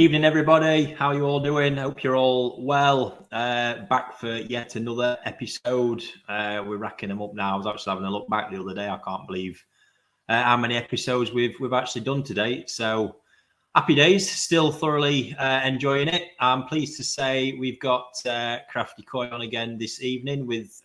Evening, everybody. How you all doing? Hope you're all well. Back for yet another episode. We're racking them up now. I was actually having a look back the other day. I can't believe how many episodes we've actually done today. So happy days. Still thoroughly enjoying it. I'm pleased to say we've got Crafty Koi on again this evening with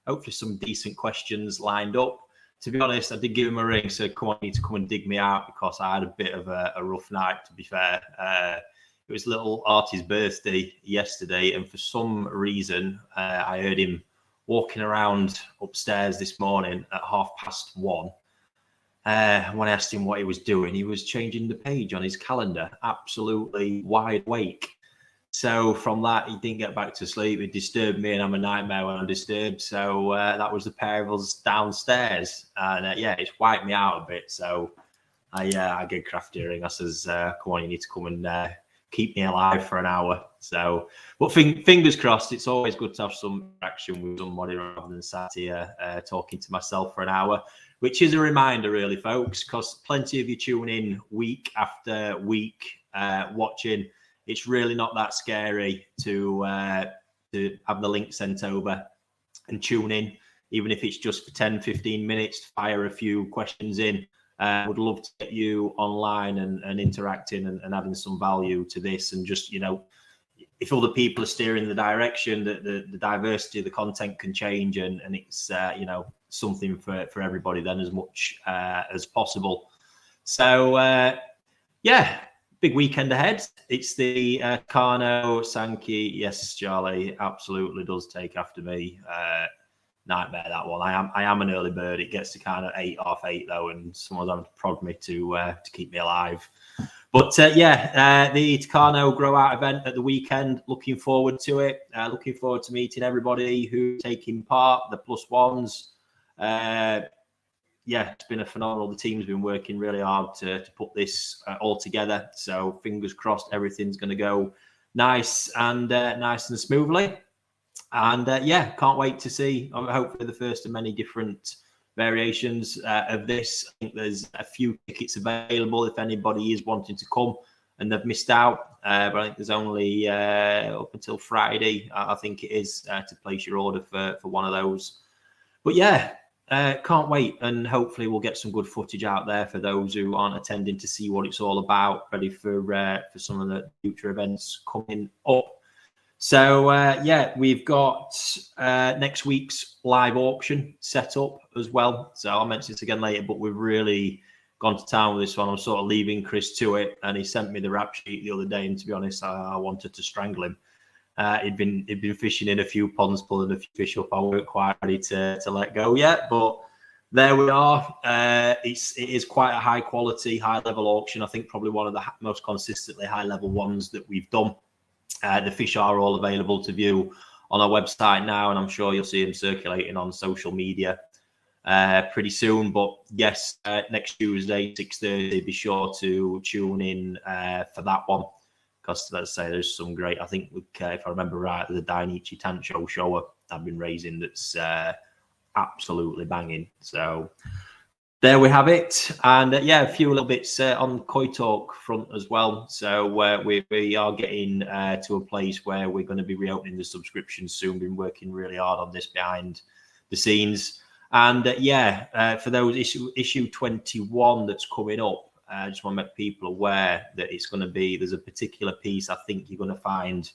hopefully some decent questions lined up. To be honest, I did give him a ring, so come on, you need to come and dig me out because I had a bit of a rough night, to be fair. It was little Artie's birthday yesterday, and for some reason, I heard him walking around upstairs this morning at 1:30. When I asked him what he was doing, he was changing the page on his calendar, absolutely wide awake. So from that, he didn't get back to sleep. It disturbed me, and I'm a nightmare when I'm disturbed. So that was the pair of us downstairs. And yeah, it's wiped me out a bit. So I get Crafty a ring. I says, come on, you need to come and keep me alive for an hour. So, but fingers crossed, it's always good to have some interaction with somebody rather than sat here talking to myself for an hour, which is a reminder, really, folks, because plenty of you tune in week after week watching. It's really not that scary to have the link sent over and tune in, even if it's just for 10, 15 minutes, to fire a few questions in. Would love to get you online and interacting and adding some value to this. And just, you know, if other people are steering the direction, the diversity of the content can change, and it's, you know, something for everybody then as much as possible. So, yeah. Big weekend ahead. It's the Carno Sankey. Yes, Charlie, absolutely does take after me. Nightmare, that one. I am an early bird. It gets to kind of 8:30 though, and someone's having to prod me to keep me alive. But yeah, the Carno Grow Out event at the weekend. Looking forward to it. Looking forward to meeting everybody who's taking part. The plus ones. Yeah, it's been a phenomenal. The team's been working really hard to put this all together. So fingers crossed, everything's going to go nice and smoothly. And yeah, can't wait to see. Hopefully, the first of many different variations of this. I think there's a few tickets available if anybody is wanting to come and they've missed out. But I think there's only up until Friday, I think it is, to place your order for one of those. But yeah. Can't wait, and hopefully we'll get some good footage out there for those who aren't attending to see what it's all about, ready for some of the future events coming up. So yeah, we've got next week's live auction set up as well. So I'll mention this again later, but we've really gone to town with this one. I'm sort of leaving Chris to it, and he sent me the rap sheet the other day, and to be honest, I wanted to strangle him. He'd been fishing in a few ponds, pulling a few fish up. I weren't quite ready to let go yet, but there we are. It is quite a high quality, high level auction. I think probably one of the most consistently high level ones that we've done. The fish are all available to view on our website now, and I'm sure you'll see them circulating on social media pretty soon. But yes, next Tuesday, 6:30, be sure to tune in for that one. Because let's say there's some great, I think, if I remember right, the Dainichi Tancho show I've been raising that's absolutely banging. So there we have it. And yeah, a few little bits on Koi Talk front as well. So we are getting to a place where we're going to be reopening the subscription soon. Been working really hard on this behind the scenes. And yeah, for those issue 21 that's coming up, I just want to make people aware that it's going to be, there's a particular piece I think you're going to find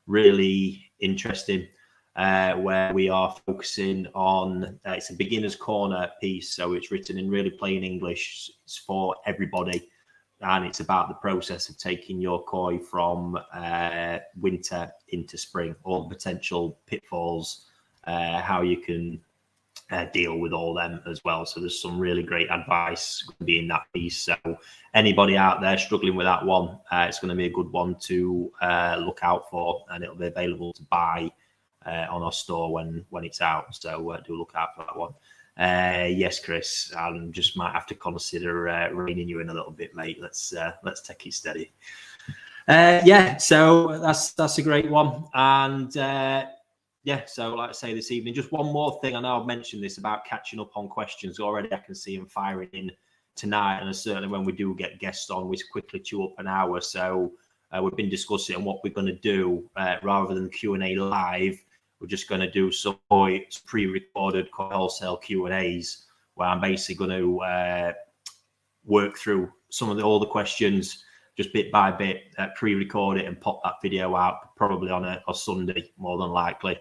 really interesting where we are focusing on, it's a beginner's corner piece. So it's written in really plain English. It's for everybody. And it's about the process of taking your koi from winter into spring, all the potential pitfalls, how you can deal with all them as well. So there's some really great advice going to be in that piece. So anybody out there struggling with that one, it's going to be a good one to look out for, and it'll be available to buy on our store when it's out. So do look out for that one. Yes, Chris, I just might have to consider reining you in a little bit, mate. Let's take it steady. Yeah, so that's a great one. And yeah, so like I say this evening, just one more thing. I know I've mentioned this about catching up on questions already. I can see them firing in tonight, and certainly when we do get guests on, we quickly chew up an hour. So we've been discussing what we're going to do rather than Q&A live. We're just going to do some pre-recorded Koi Wholesale Q&As, where I'm basically going to work through all the questions just bit by bit, pre-record it and pop that video out probably on a Sunday, more than likely,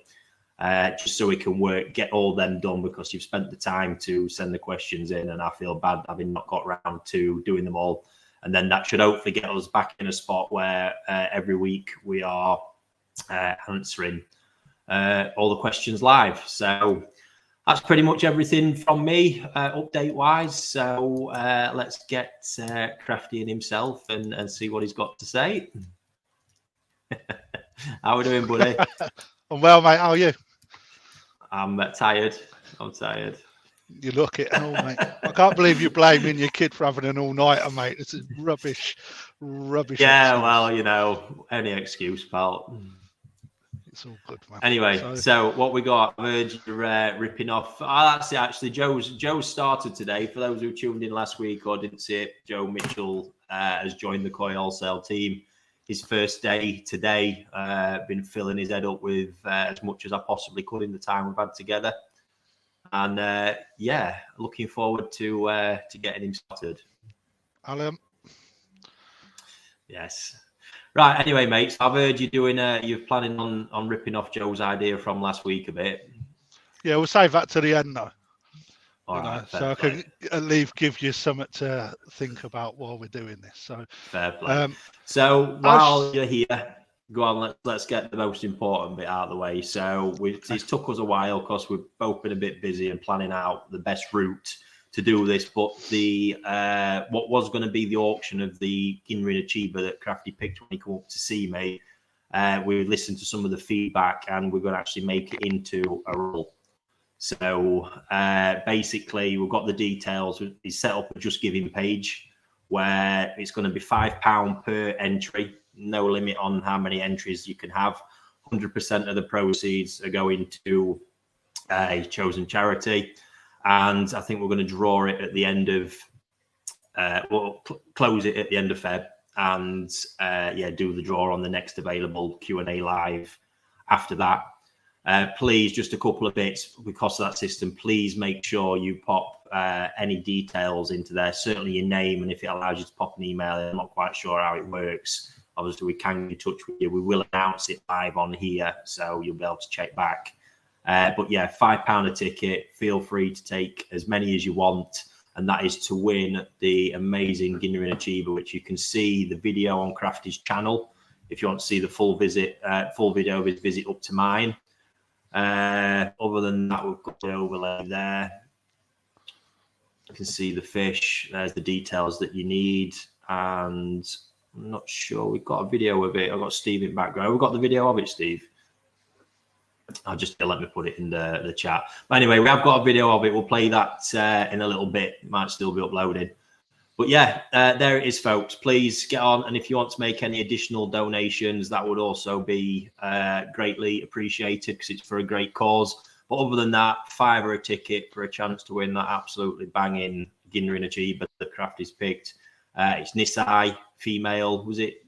just so we can get all them done, because you've spent the time to send the questions in, and I feel bad having not got around to doing them all. And then that should hopefully get us back in a spot where every week we are answering all the questions live. So that's pretty much everything from me, update wise. So let's get Crafty in himself and see what he's got to say. How are we doing, buddy? I'm well, mate. How are you? I'm tired. I'm tired. You look it, mate. I can't believe you're blaming your kid for having an all-nighter, mate. It's rubbish. Yeah, excuse. well, you know, any excuse, pal. It's all good, man. Anyway, so what we got? I've heard you're ripping off. That's it, actually. Joe started today. For those who tuned in last week or didn't see it, Joe Mitchell has joined the Koi Wholesale team. His first day today. Been filling his head up with as much as I possibly could in the time we've had together. And yeah, looking forward to getting him started. Alan. Yes. Right. Anyway, mates, I've heard you you're planning on ripping off Joe's idea from last week a bit. Yeah, we'll save that to the end, though. All right, so I can at least give you something to think about while we're doing this. So fair play. So while you're here, go on. Let's get the most important bit out of the way. So it's took us a while because we've both been a bit busy and planning out the best route to do this. But the what was going to be the auction of the Ginrin Achiever that Crafty picked when he came up to see me, we listened to some of the feedback and we're going to actually make it into a roll. So basically, we've got the details. It's set up a Just Giving page where it's going to be £5 per entry. No limit on how many entries you can have. 100% of the proceeds are going to a chosen charity. And I think we're going to draw it at the end of, we'll close it at the end of Feb. And yeah, do the draw on the next available Q&A live after that. Please, just a couple of bits because of that system. Please make sure you pop any details into there, certainly your name, and if it allows you to pop an email, I'm not quite sure how it works. Obviously, we can get in touch with you. We will announce it live on here, so you'll be able to check back. But yeah, £5 a ticket. Feel free to take as many as you want, and that is to win the amazing Ginrin Achiever, which you can see the video on Crafty's channel. If you want to see the full video of his visit up to mine. Other than that, we've got the overlay there. You can see the fish. There's the details that you need, and I'm not sure we've got a video of it. I've got Steve in background. We've got the video of it, Steve. I'll just let me put it in the chat. But anyway, we have got a video of it. We'll play that in a little bit. It might still be uploaded. But yeah, there it is, folks. Please get on. And if you want to make any additional donations, that would also be greatly appreciated because it's for a great cause. But other than that, £5 a ticket for a chance to win that absolutely banging Ginrin Achiever that Crafty's picked. It's Nisai, female. Was it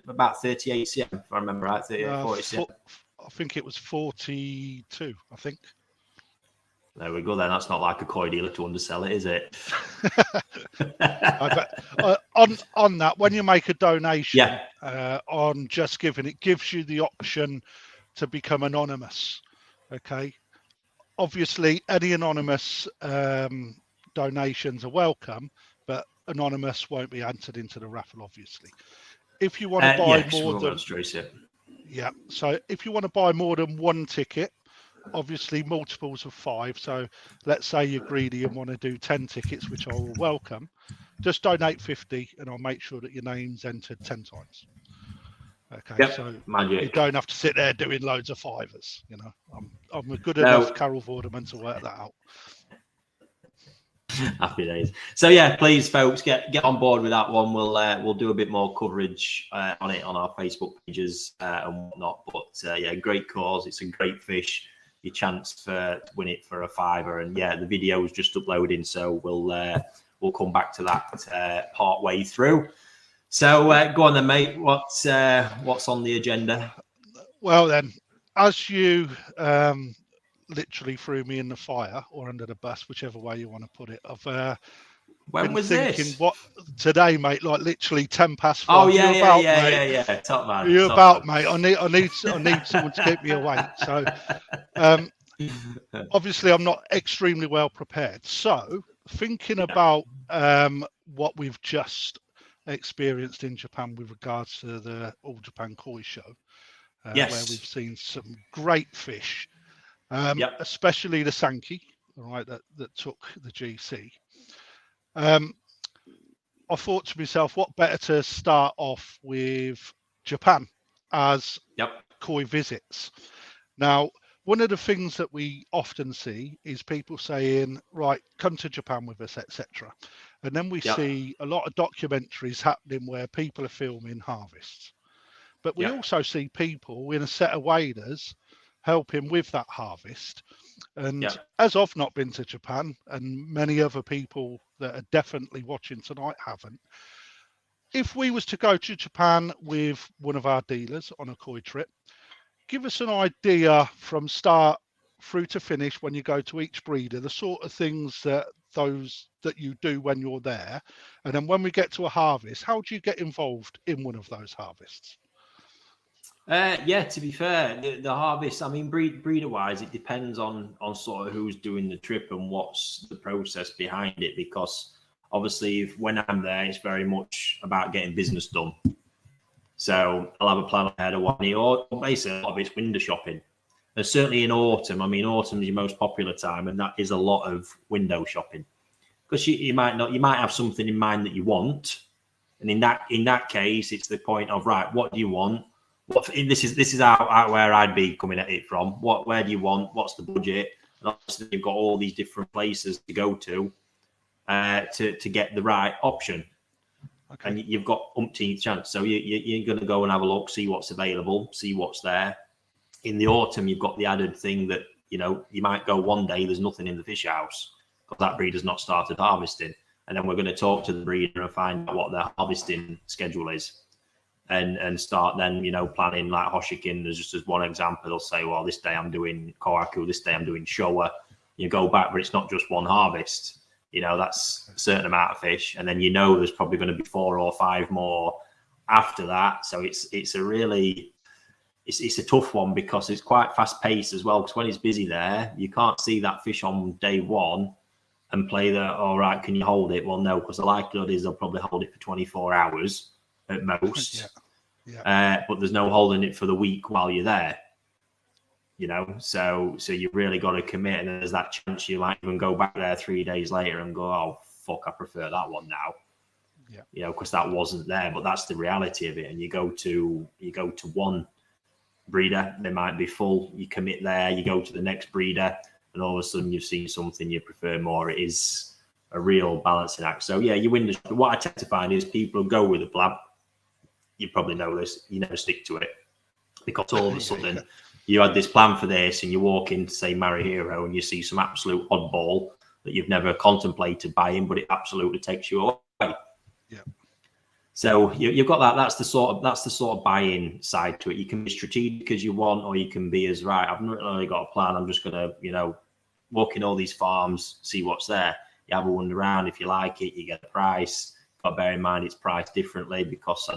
about 38 cm, if I remember right? 38, 40 cm. I think it was 42, I think. There we go then. That's not like a koi dealer to undersell it, is it? On that, when you make a donation on Just Giving, it gives you the option to become anonymous. Okay. Obviously, any anonymous donations are welcome, but anonymous won't be entered into the raffle, obviously. If you want to buy more than... Yeah. So if you want to buy more than one ticket, obviously multiples of 5. So let's say you're greedy and want to do 10 tickets, which I will welcome. Just donate 50 and I'll make sure that your name's entered 10 times. Okay. Yep. So you don't have to sit there doing loads of fivers. You know, I'm a good enough Carol Vorderman to work that out. Happy days. So yeah, please, folks, get on board with that one. We'll do a bit more coverage on it on our Facebook pages and whatnot. But yeah, great cause. It's a great fish. Your chance to win it for a £5, and yeah, the video is just uploading, so we'll we'll come back to that part way through. So go on then, mate. What's on the agenda? Well then, as you literally threw me in the fire or under the bus, whichever way you want to put it, I've when was thinking this? What today, mate? Like literally 5:10. Oh yeah. Top man. Are you top about, man. mate? I need someone to keep me awake. So obviously I'm not extremely well prepared. So thinking about what we've just experienced in Japan with regards to the All Japan Koi show, where we've seen some great fish, especially the Sankey, right, that took the GC. I thought to myself, what better to start off with Japan as Koi visits. Now, one of the things that we often see is people saying, right, come to Japan with us, etc. And then we see a lot of documentaries happening where people are filming harvests. But we also see people in a set of waders helping with that harvest. And as I've not been to Japan, and many other people that are definitely watching tonight haven't, if we was to go to Japan with one of our dealers on a Koi trip, give us an idea from start through to finish when you go to each breeder, the sort of things that you do when you're there. And then when we get to a harvest, how do you get involved in one of those harvests? To be fair, the harvest, I mean, breeder wise, it depends on sort of who's doing the trip and what's the process behind it, because obviously when I'm there, it's very much about getting business done. So I'll have a plan ahead of one, or basically a lot of it's window shopping. And certainly in autumn, I mean, autumn is your most popular time, and that is a lot of window shopping, because you might have something in mind that you want, and in that case, it's the point of, right, what do you want? This is out where I'd be coming at it from. Where do you want? What's the budget? And obviously you've got all these different places to go to get the right option. Okay. And you've got umpteenth chance. So you're going to go and have a look, see what's available, see what's there. In the autumn, you've got the added thing that, you might go one day, there's nothing in the fish house because that breeder's not started harvesting. And then we're going to talk to the breeder and find out what their harvesting schedule is. And start then, planning, like Hoshikin, just as one example. They'll say, well, this day I'm doing Kohaku, this day I'm doing Showa. You go back, but it's not just one harvest. That's a certain amount of fish. And then there's probably going to be 4 or 5 more after that. So it's a tough one because it's quite fast paced as well. Because when it's busy there, you can't see that fish on day one and play the, all right, can you hold it? Well, no, because the likelihood is they'll probably hold it for 24 hours. At most, but there's no holding it for the week while you're there, so you really got to commit, and there's that chance you might even go back there 3 days later and go, oh fuck, I prefer that one now, because that wasn't there. But that's the reality of it. And you go to one breeder, they might be full, you commit there, you go to the next breeder, and all of a sudden you've seen something you prefer more. It is a real balancing act. So you win. What I tend to find is people go with a plan. You probably know this, you never stick to it, because all of a sudden you had this plan for this and you walk into, say, Marihiro, and you see some absolute oddball that you've never contemplated buying, but it absolutely takes you away. Yeah. So you've got that. That's the sort of buying side to it. You can be strategic as you want, or you can be as, right, I've not really got a plan. I'm just going to, walk in all these farms, see what's there. You have a wander around. If you like it, you get a price. But bear in mind, it's priced differently because,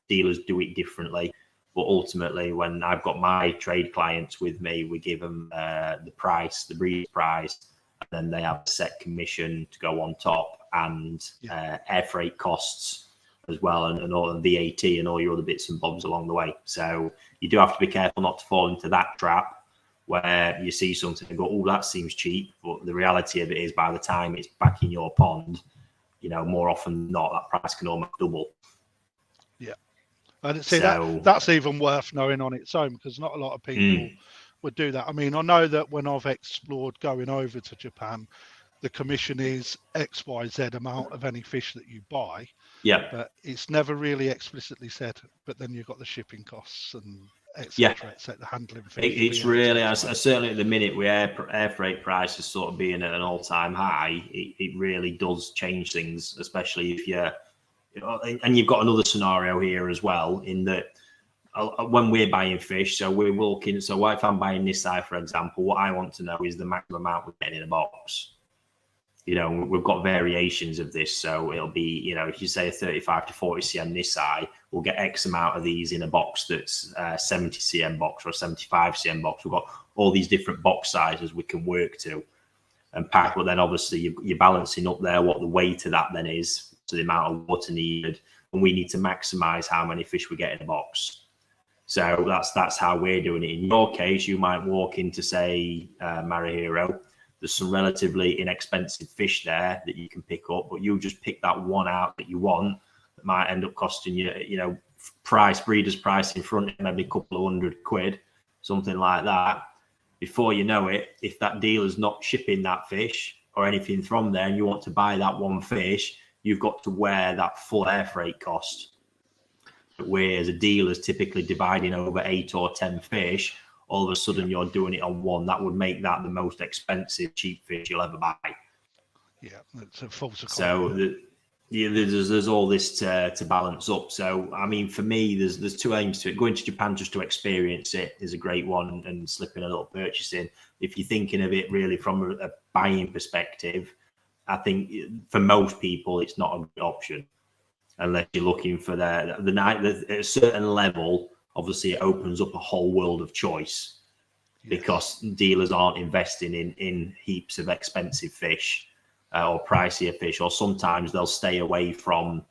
dealers do it differently. But ultimately, when I've got my trade clients with me, we give them the price, the breed price, and then they have a set commission to go on top, and air freight costs as well, and all the VAT and all your other bits and bobs along the way. So you do have to be careful not to fall into that trap where you see something and go, oh, that seems cheap. But the reality of it is, by the time it's back in your pond, more often than not, that price can almost double. Yeah. And see, that's even worth knowing on its own, because not a lot of people would do that. I mean, I know that when I've explored going over to Japan, the commission is XYZ amount of any fish that you buy. Yeah. But it's never really explicitly said, but then you've got the shipping costs and etc. etc. The handling fee. It's really, certainly at the minute with air freight prices sort of being at an all-time high, it really does change things, especially if and you've got another scenario here as well, in that when we're buying fish, so we're walking, so if I'm buying this side, for example, what I want to know is the maximum amount we're getting in a box. You know, we've got variations of this, so it'll be, you know, if you say 35 to 40 cm this side, we'll get X amount of these in a box that's 70 cm box or a 75 cm box. We've got all these different box sizes we can work to and pack, but then obviously you're balancing up there what the weight of that then is to the amount of water needed, and we need to maximize how many fish we get in a box. So that's how we're doing it. In your case, you might walk into, say, Marahero. There's some relatively inexpensive fish there that you can pick up, but you just pick that one out that you want that might end up costing you, you know, breeder's price in front, maybe a couple of £100, something like that. Before you know it, if that dealer's not shipping that fish or anything from there and you want to buy that one fish, you've got to wear that full air freight cost. Whereas a dealer's typically dividing over 8 or 10 fish, all of a sudden you're doing it on one. That would make that the most expensive cheap fish you'll ever buy. Yeah, it's a false economy. So there's all this to balance up. So I mean, for me, there's two aims to it. Going to Japan just to experience it is a great one, and slipping a little purchasing. If you're thinking of it really from a buying perspective, I think for most people it's not a good option. Unless you're looking for the night at a certain level, obviously it opens up a whole world of choice, because dealers aren't investing in heaps of expensive fish or pricier fish, or sometimes they'll stay away from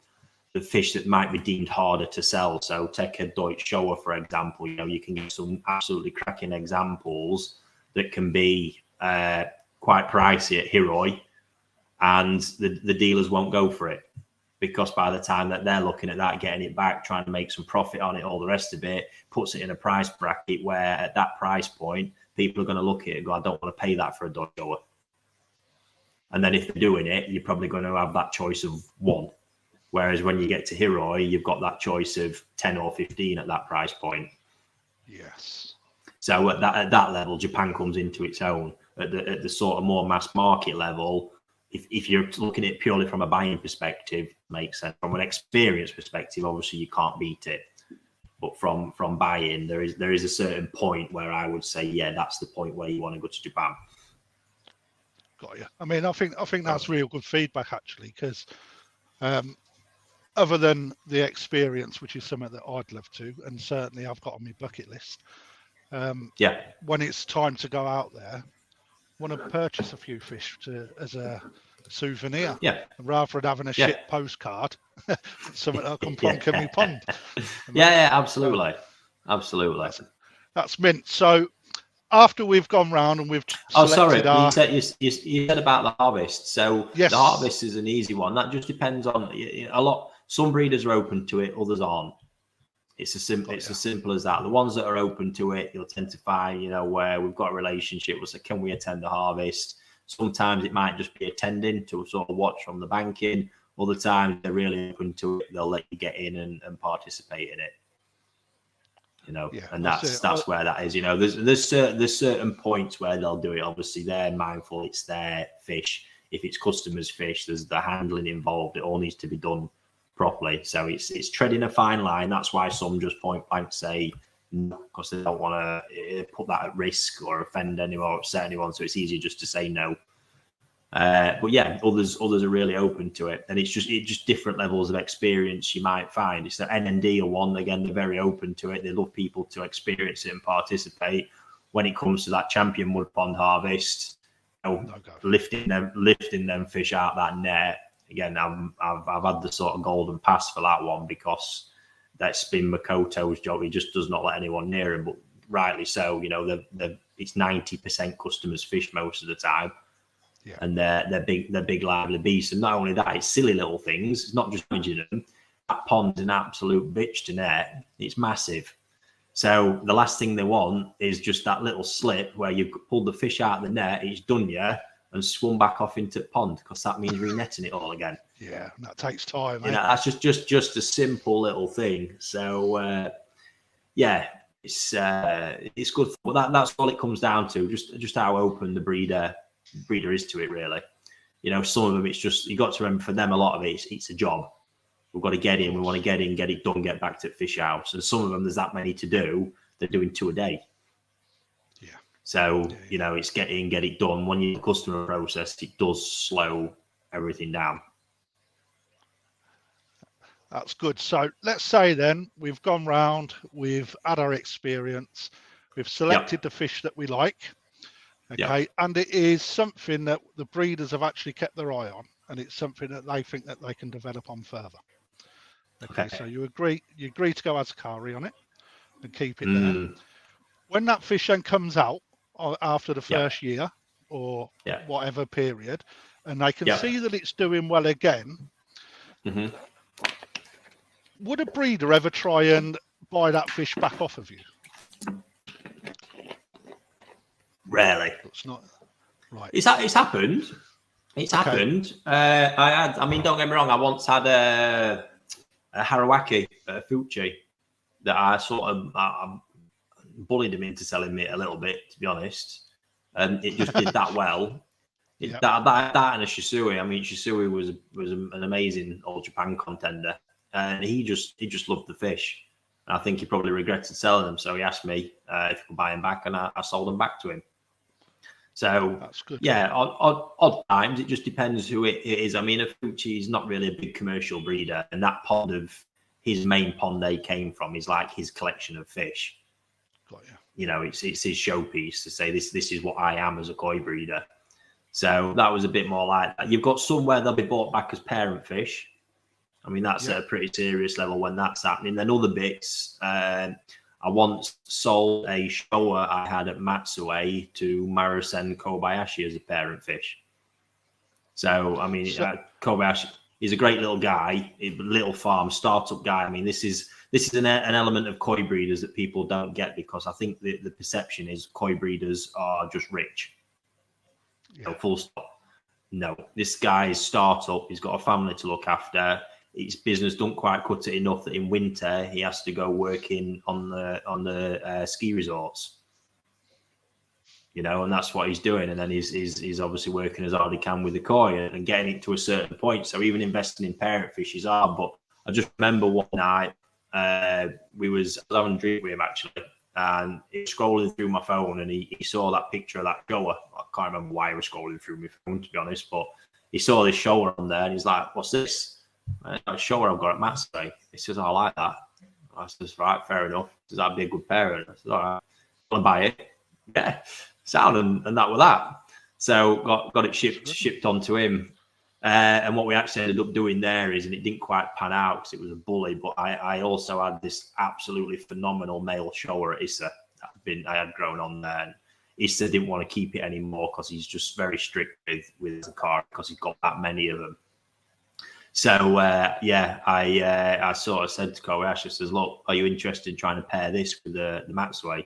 the fish that might be deemed harder to sell. So take a Deutsch Shower, for example. You know, you can get some absolutely cracking examples that can be quite pricey at Hiroi, and the dealers won't go for it. Because by the time that they're looking at that, getting it back, trying to make some profit on it, all the rest of it, puts it in a price bracket where at that price point, people are going to look at it and go, I don't want to pay that for a Dodge Shower. And then if they're doing it, you're probably going to have that choice of one. Whereas when you get to Hiroi, you've got that choice of 10 or 15 at that price point. Yes. So at that level, Japan comes into its own. At the sort of more mass market level, if you're looking at it purely from a buying perspective, makes sense. From an experience perspective, obviously you can't beat it. But from buying, there is a certain point where I would say, yeah, that's the point where you want to go to Japan. Got you. I mean, I think that's real good feedback, actually, because other than the experience, which is something that I'd love to, and certainly I've got on my bucket list. When it's time to go out there, want to purchase a few fish as a souvenir, rather than having a shit postcard, something I can plonk in my pond. Absolutely. That's mint. So after we've gone round and we've you said about the harvest. So the harvest is an easy one. That just depends on a lot. Some breeders are open to it, others aren't. It's as simple as that. The ones that are open to it, you'll tend to find, you know, where we've got a relationship, we'll say, can we attend the harvest? Sometimes it might just be attending to sort of watch from the banking. Other times they're really open to it. They'll let you get in and participate in it. You know, and that's where that is. You know, there's certain points where they'll do it. Obviously, they're mindful it's their fish. If it's customers' fish, there's the handling involved. It all needs to be done properly. So it's treading a fine line. That's why some just point blank say no, because they don't want to put that at risk or offend anyone or upset anyone. So it's easier just to say no. But yeah, others are really open to it, and it's just different levels of experience you might find. It's the NND or one, again, they're very open to it. They love people to experience it and participate. When it comes to that champion mud pond harvest, you know, lifting them fish out that net. Again, I've had the sort of golden pass for that one, because that's been Makoto's job. He just does not let anyone near him, but rightly so. You know, it's 90% customers' fish most of the time. Yeah. And they're big lively beasts. And not only that, it's silly little things. It's not just managing them. That pond's an absolute bitch to net. It's massive. So the last thing they want is just that little slip where you've pulled the fish out of the net, it's done you, and swum back off into the pond, because that means re-netting it all again. Yeah, that takes time. You know, that's just a simple little thing. So it's good. But that's all it comes down to. Just how open the breeder is to it, really. You know, some of them, it's just, you got to remember, for them, a lot of it's a job. We've got to get in. We want to get in, get it done, get back to the fish house. And some of them, there's that many to do. They're doing 2 a day. Yeah. So, you know, it's get in, get it done. When you're customer process, it does slow everything down. That's good. So let's say then we've gone round, we've had our experience, we've selected the fish that we like. Okay. And it is something that the breeders have actually kept their eye on, and it's something that they think that they can develop on further. Okay. So you agree to go Ascari on it and keep it there. When that fish then comes out after the first year or whatever period, and they can see that it's doing well again, would a breeder ever try and buy that fish back off of you? Rarely. It's not right. It's happened. It's happened. I mean, don't get me wrong. I once had a Harawaki, a Fuchi, that I sort of I bullied him into selling me a little bit, to be honest. And it just did that well. That and a Shisui. I mean, Shisui was an amazing All Japan contender, and he just loved the fish. And I think he probably regretted selling them, so he asked me if he could buy him back, and I sold them back to him. So that's good. Yeah, odd times. It just depends who it is. I mean, a Fuchi is not really a big commercial breeder, and that pond of his main pond they came from is like his collection of fish. Got you. You know, it's his showpiece to say this is what I am as a koi breeder. So that was a bit more like that. You've got some where they'll be bought back as parent fish. I mean, that's at a pretty serious level when that's happening. Then other bits, I once sold a shower I had at Matsue to Marusen Kobayashi as a parent fish. So, I mean, Kobayashi is a great little guy, a little farm, startup guy. I mean, this is an element of koi breeders that people don't get, because I think the perception is koi breeders are just rich. No, full stop. No, this guy's startup. He's got a family to look after. His business don't quite cut it enough that in winter he has to go working on the ski resorts. You know, and that's what he's doing. And then he's obviously working as hard as he can with the koi and getting it to a certain point. So even investing in parent fish is hard. But I just remember one night I was having a drink with him actually, and he was scrolling through my phone, and he saw that picture of that shower. I can't remember why he was scrolling through my phone, to be honest, but he saw this shower on there, and he's like, "What's this?" A shower I've got at Matsue. He says, "I like that." I says, "Right, fair enough. Does that be a good parent?" I said, "All right, want to buy it?" Yeah, sound, and that was that. So got it shipped onto him. And what we actually ended up doing there is, and it didn't quite pan out because it was a bully, but I also had this absolutely phenomenal male shower at Issa that I had grown on there. And Issa didn't want to keep it anymore because he's just very strict with the car because he's got that many of them. So, I sort of said to Kobayashi, says, "Look, are you interested in trying to pair this with the Matsue?"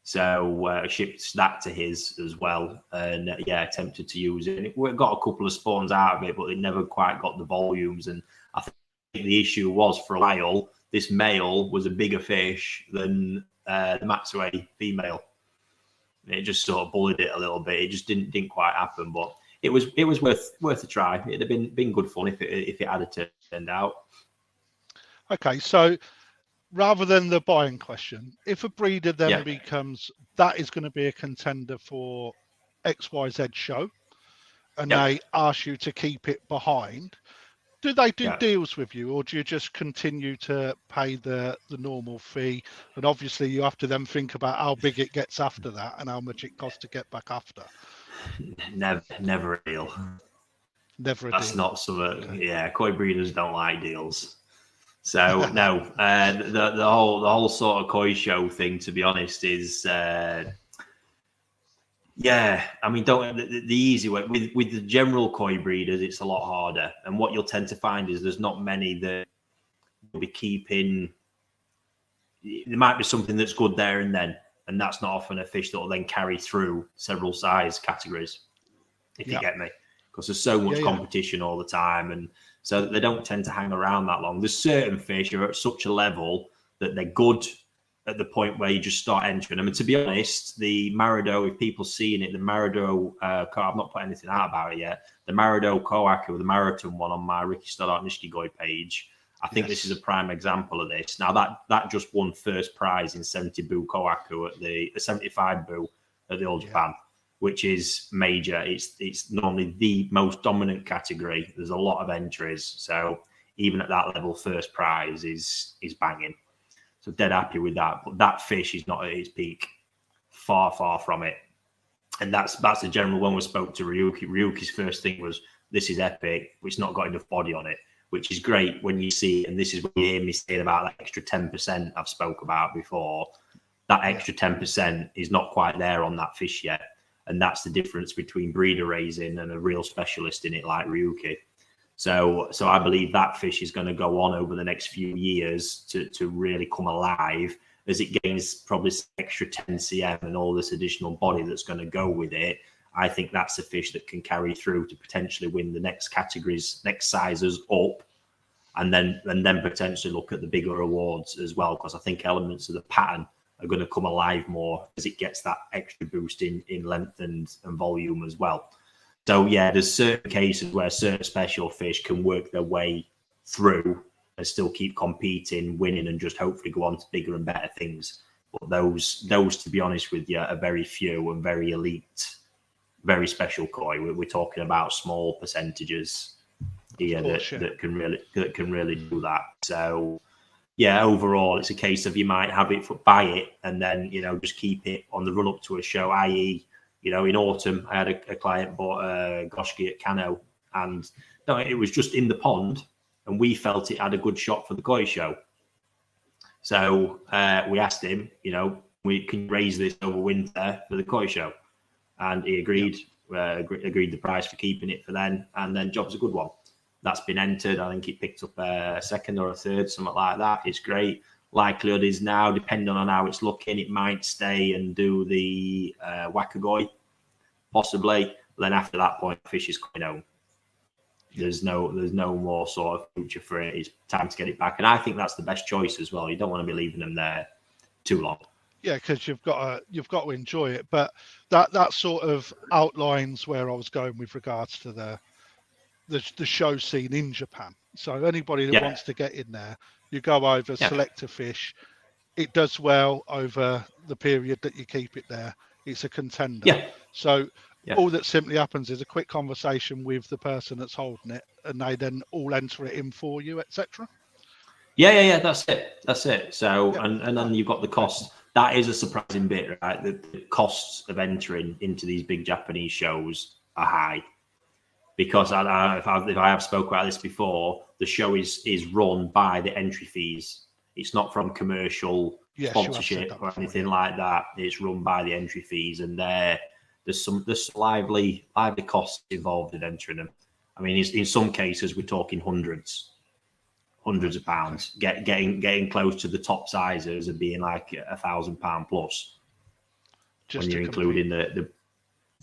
So I shipped that to his as well, and attempted to use it. And it got a couple of spawns out of it, but it never quite got the volumes. And I think the issue was, for a while, this male was a bigger fish than the Matsue female. It just sort of bullied it a little bit. It just didn't quite happen, but it was worth a try. It'd have been good fun if it had turned out. Okay, so rather than the buying question, if a breeder then becomes that is going to be a contender for XYZ show, and they ask you to keep it behind, do they do deals with you, or do you just continue to pay the normal fee? And obviously you have to then think about how big it gets after that and how much it costs to get back after. Never a deal. That's not something. Okay. Yeah, koi breeders don't like deals. So no, the whole sort of koi show thing, to be honest, is I mean, the easy way with the general koi breeders, it's a lot harder. And what you'll tend to find is there's not many that will be keeping. There might be something that's good there and then, and that's not often a fish that will then carry through several size categories. If you get me, because there's so much competition all the time, and so they don't tend to hang around that long. There's certain fish are at such a level that they're good, at the point where you just start entering them. And to be honest, the Marido, if people seeing it, the Marido, I've not put anything out about it yet. The Marido Kohaku, the marathon one on my Ricky Stoddart Nishikoi page, I think this is a prime example of this. Now that just won first prize in 70 Bu Kohaku at the 75 Bu at the All Japan, which is major. It's normally the most dominant category. There's a lot of entries, so even at that level, first prize is banging. So dead happy with that. But that fish is not at its peak. Far, far from it. And that's the general one we spoke to Ryuki. Ryuki's first thing was, this is epic, but it's not got enough body on it, which is great when you see it. And this is when you hear me saying about that extra 10% I've spoke about before. That extra 10% is not quite there on that fish yet. And that's the difference between breeder raising and a real specialist in it like Ryuki. So I believe that fish is going to go on over the next few years to really come alive as it gains probably extra 10 cm and all this additional body that's going to go with it. I think that's a fish that can carry through to potentially win the next categories, next sizes up, and then potentially look at the bigger awards as well, because I think elements of the pattern are going to come alive more as it gets that extra boost in length and volume as well. So yeah, there's certain cases where certain special fish can work their way through and still keep competing, winning, and just hopefully go on to bigger and better things. But those, to be honest with you, are very few and very elite, very special koi. We're talking about small percentages here that can really do that. So yeah, overall, it's a case of you might have it buy it and then just keep it on the run up to a show, i.e. in autumn, I had a client bought a Goshki at Kano, and no, it was just in the pond, and we felt it had a good shot for the koi show. So we asked him, we can raise this over winter for the koi show, and he agreed. Agreed the price for keeping it for then, and then job's a good one. That's been entered. I think it picked up a second or a third, something like that. It's great. Likelihood is now, depending on how it's looking, it might stay and do the Wakagoi, possibly. But then after that point, fish is coming home. There's no more sort of future for it. It's time to get it back, and I think that's the best choice as well. You don't want to be leaving them there too long. Yeah, because you've got to enjoy it. But that sort of outlines where I was going with regards to the show scene in Japan. So anybody that wants to get in there, you go over, select a fish. It does well over the period that you keep it there. It's a contender. Yeah. So all that simply happens is a quick conversation with the person that's holding it, and they then all enter it in for you, etc. Yeah. That's it. So and then you've got the cost. That is a surprising bit, right? The costs of entering into these big Japanese shows are high. Because if I have spoke about this before, the show is run by the entry fees. It's not from commercial sponsorship or anything like that. It's run by the entry fees, and there's lively costs involved in entering them. I mean, in some cases, we're talking hundreds of pounds. Getting close to the top sizes and being like £1,000 plus. Just when you're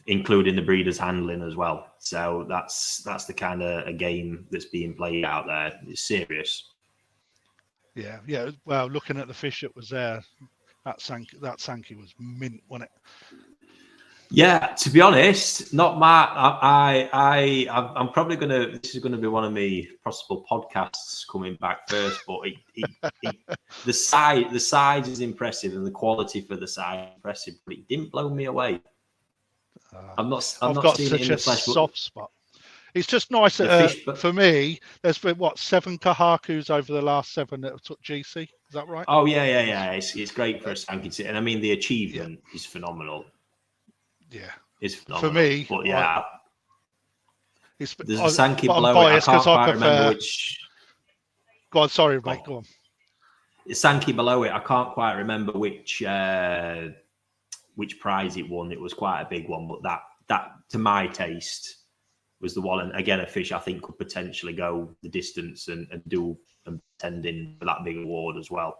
including the breeder's handling as well. So that's the kind of a game that's being played out there. It's serious. Yeah. Well, looking at the fish that was there, that Sankey was mint, wasn't it? Yeah, to be honest, not my. I'm probably gonna. This is gonna be one of my possible podcasts coming back first. But the size is impressive, and the quality for the size is impressive. But it didn't blow me away. I've got such a soft spot. It's just nice for me. There's been 7 Kohakus over the last 7 that took GC. Is that right? Oh yeah. It's great for a Sankey, and I mean the achievement is phenomenal. Yeah, it's phenomenal. For me. But yeah, there's a Sankey below it. I can't quite remember which. Go on, sorry, mate. Go on. The Sankey below it. I can't quite remember which prize it won. It was quite a big one, but that to my taste was the one. And again, a fish I think could potentially go the distance and do and pretend in for that big award as well.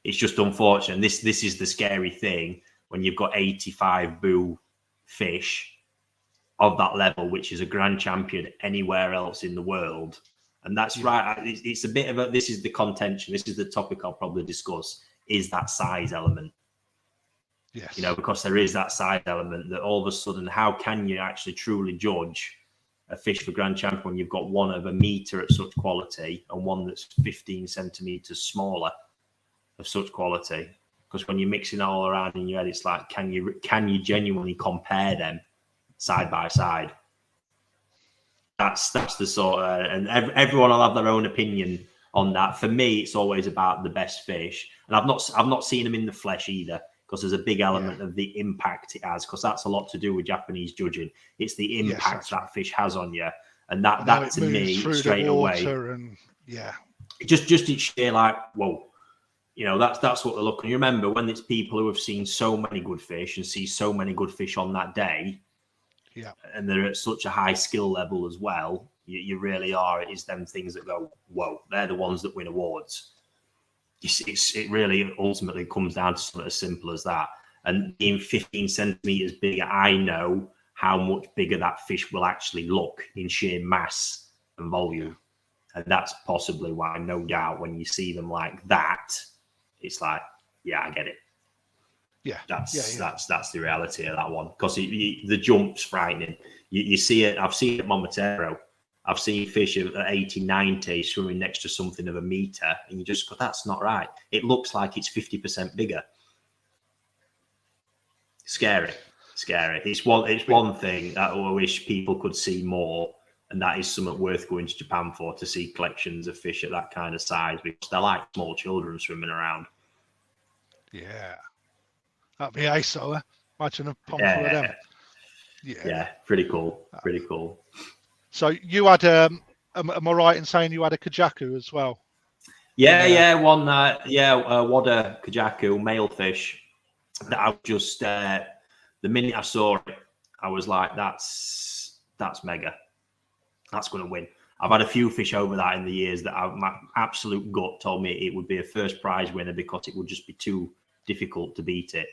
It's just unfortunate. This is the scary thing when you've got 85 Bu fish of that level, which is a grand champion anywhere else in the world. And that's right. It's a bit of this is the contention. This is the topic I'll probably discuss. is that size element. Yes. You know, because there is that size element that all of a sudden, how can you actually truly judge a fish for Grand Champion when you've got one of a metre at such quality and one that's 15 centimetres smaller of such quality? Because when you're mixing it all around in your head, it's like, can you genuinely compare them side by side? That's the sort of, and everyone will have their own opinion on that. For me, it's always about the best fish, and I've not seen them in the flesh either, because there's a big element of the impact it has, because that's a lot to do with Japanese judging. It's the impact that fish has on you, and that to me straight away, and just it's sheer like, whoa. You know, that's what they're looking. You remember when it's people who have seen so many good fish and see so many good fish on that day, and they're at such a high skill level as well, you really are. It is them things that go, whoa, they're the ones that win awards. It really ultimately comes down to something as simple as that. And being 15 centimeters bigger, I know how much bigger that fish will actually look in sheer mass and volume. And that's possibly why, no doubt, when you see them like that, it's like, yeah, I get it. That's the reality of that one, because the jump's frightening. You see it. I've seen it at Montero. I've seen fish at 80, 90 swimming next to something of a metre, and you just go, that's not right. It looks like it's 50% bigger. Scary. It's one thing that I wish people could see more, and that is something worth going to Japan for, to see collections of fish at that kind of size, because they're like small children swimming around. Yeah. That'd be ace, though. Imagine a pond full of them. Yeah, pretty cool. Pretty cool. So you had, am I right in saying you had a kajaku as well? One Wada kajaku, male fish, that I just, the minute I saw it, I was like, that's mega. That's going to win. I've had a few fish over that in the years that my absolute gut told me it would be a first prize winner, because it would just be too difficult to beat it.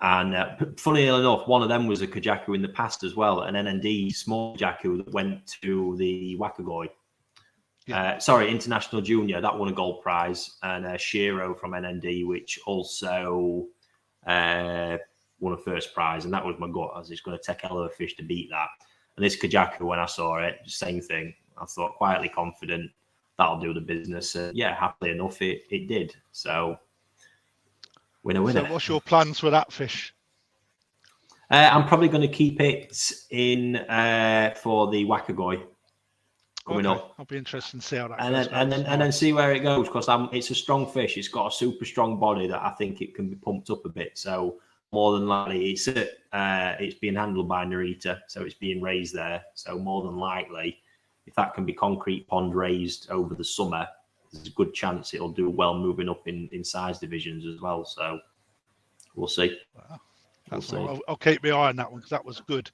And funny enough, one of them was a kajaku in the past as well, an NND small kajaku that went to the Wakagoi. International Junior, that won a gold prize, and Shiro from NND, which also won a first prize, and that was my gut, as it's going to take a hell of a fish to beat that. And this kajaku, when I saw it, same thing. I thought, quietly confident, that'll do the business. Happily enough, it did. So, winner. So what's your plans for that fish? I'm probably going to keep it in for the Wakagoi coming up. I'll be interested to see how that goes. And then see where it goes, because it's a strong fish. It's got a super strong body that I think it can be pumped up a bit. So more than likely, it's being handled by Narita, so it's being raised there. So more than likely, if that can be concrete pond raised over the summer, there's a good chance it'll do well moving up in size divisions as well. So we'll see. Wow. I'll keep my eye on that one, because that was good.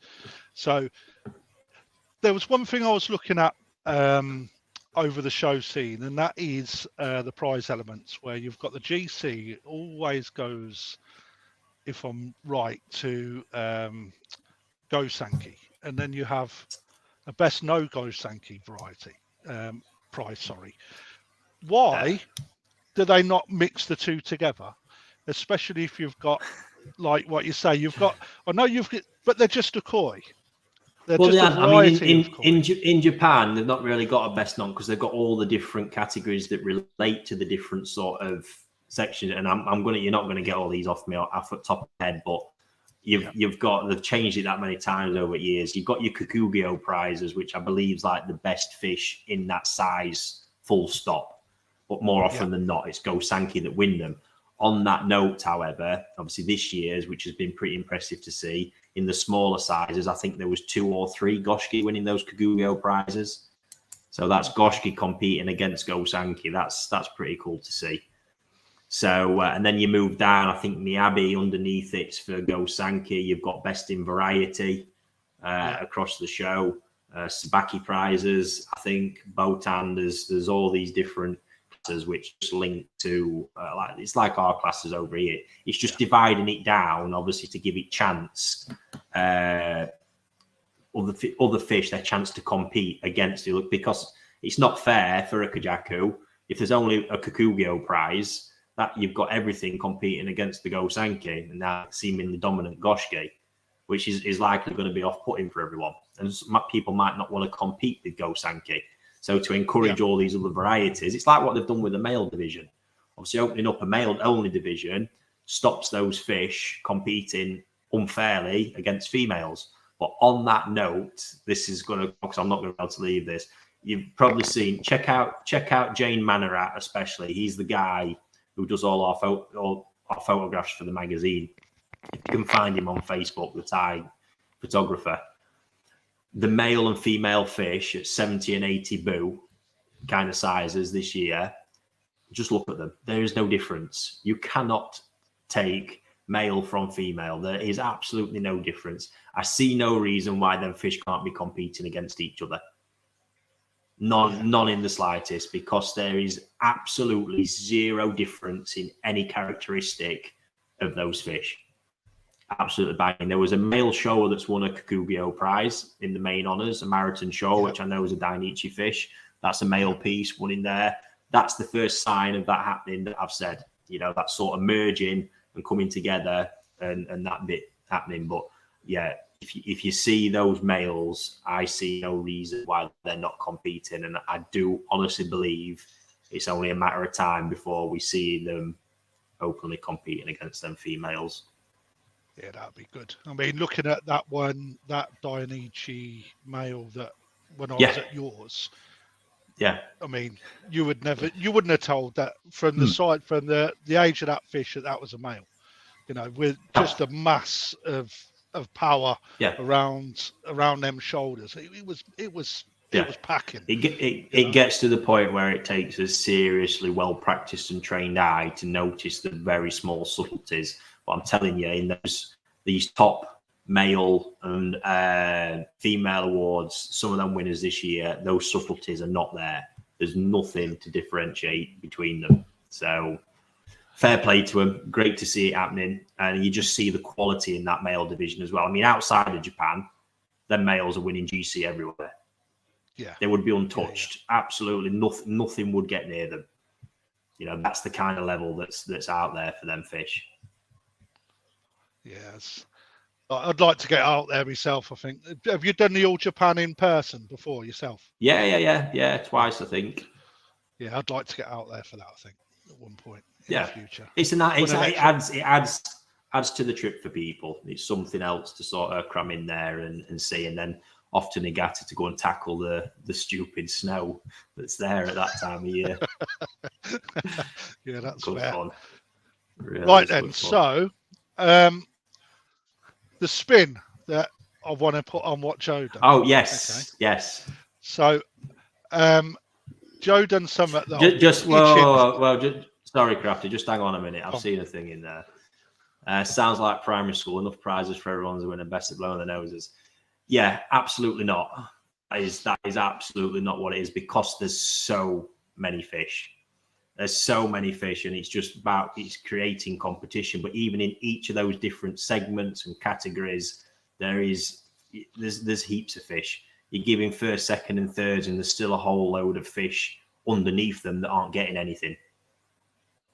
So there was one thing I was looking at over the show scene, and that is the prize elements, where you've got the GC always goes, if I'm right, to Gosanki, and then you have a best no Gosanki variety prize. Why do they not mix the two together? Especially if you've got, like what you say, but they're just a koi. In Japan, they've not really got a best non, because they've got all the different categories that relate to the different sort of sections. And you're not going to get all these off the top of my head, but they've changed it that many times over years. You've got your Kukugyo prizes, which I believe is like the best fish in that size, full stop. But more often than not, it's Gosanki that win them. On that note, however, obviously this year's, which has been pretty impressive to see, in the smaller sizes, I think there was 2 or 3 Goshki winning those Kukugyo prizes. So that's Goshki competing against Gosanki. That's pretty cool to see. So, and then you move down, I think Miyabi underneath it's for Gosanki. You've got best in variety across the show. Sabaki prizes, I think, Botan, there's all these different classes which just link to, it's like our classes over here. It's just dividing it down, obviously, to give it chance. Other fish, their chance to compete against it, because it's not fair for a Kajaku. If there's only a Kukugyo prize, that you've got everything competing against the Gosanki and now seemingly dominant Goshki, which is likely going to be off-putting for everyone. And people might not want to compete with Gosanki. So to encourage all these other varieties, it's like what they've done with the male division. Obviously, opening up a male-only division stops those fish competing unfairly against females. But on that note, this is going to, because I'm not going to be able to leave this, you've probably seen, check out Jane Manarat especially. He's the guy who does all our photographs for the magazine. If you can find him on Facebook, the Thai photographer. The male and female fish at 70 and 80 boo kind of sizes this year, just look at them. There is no difference. You cannot take male from female. There is absolutely no difference. I see no reason why them fish can't be competing against each other. None in the slightest, because there is absolutely zero difference in any characteristic of those fish. Absolutely banging. There was a male shower that's won a Kukubio prize in the main honours, a Marathon show, which I know is a Dainichi fish. That's a male piece, one in there. That's the first sign of that happening that I've said. You know, that sort of merging and coming together and that bit happening. But yeah, if you see those males, I see no reason why they're not competing. And I do honestly believe it's only a matter of time before we see them openly competing against them females. Yeah, that'd be good. I mean, looking at that one, that Dainichi male that when I was at yours, I mean, you wouldn't have told that from the side, from the age of that fish that was a male. You know, with just a mass of power around them shoulders. It was packing. It gets to the point where it takes a seriously well practiced and trained eye to notice the very small subtleties. But I'm telling you, in these top male and female awards, some of them winners this year, those subtleties are not there. There's nothing to differentiate between them. So fair play to them. Great to see it happening. And you just see the quality in that male division as well. I mean, outside of Japan, them males are winning GC everywhere. Yeah, they would be untouched. Absolutely nothing would get near them. You know, that's the kind of level that's out there for them fish. Yes, I'd like to get out there myself. I think. Have you done the All Japan in person before yourself? Yeah, twice I think. Yeah, I'd like to get out there for that. I think at one point in the future. It adds to the trip for people. It's something else to sort of cram in there and see, and then off to Niigata to go and tackle the stupid snow that's there at that time of year. Yeah, that's good fun. Really right then, so. The spin that I want to put on what Joe done. Oh yes, yes. So, Joe done some at the sorry, Crafty. Just hang on a minute. I've seen a thing in there. Sounds like primary school. Enough prizes for everyone to win and best at blowing their noses. Yeah, absolutely not. That is absolutely not what it is, because there's so many fish. There's so many fish, and it's creating competition. But even in each of those different segments and categories, there's heaps of fish. You're giving first, second, and thirds, and there's still a whole load of fish underneath them that aren't getting anything.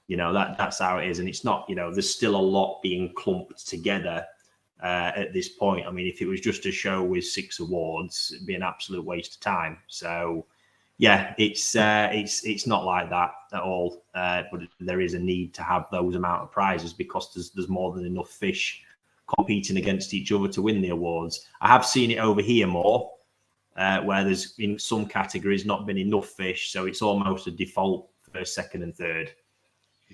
You know, that's how it is, and it's not. You know, there's still a lot being clumped together at this point. I mean, if it was just a show with 6 awards, it'd be an absolute waste of time. So. Yeah, it's not like that at all. But there is a need to have those amount of prizes, because there's more than enough fish competing against each other to win the awards. I have seen it over here more, where there's in some categories not been enough fish, so it's almost a default first, second, and third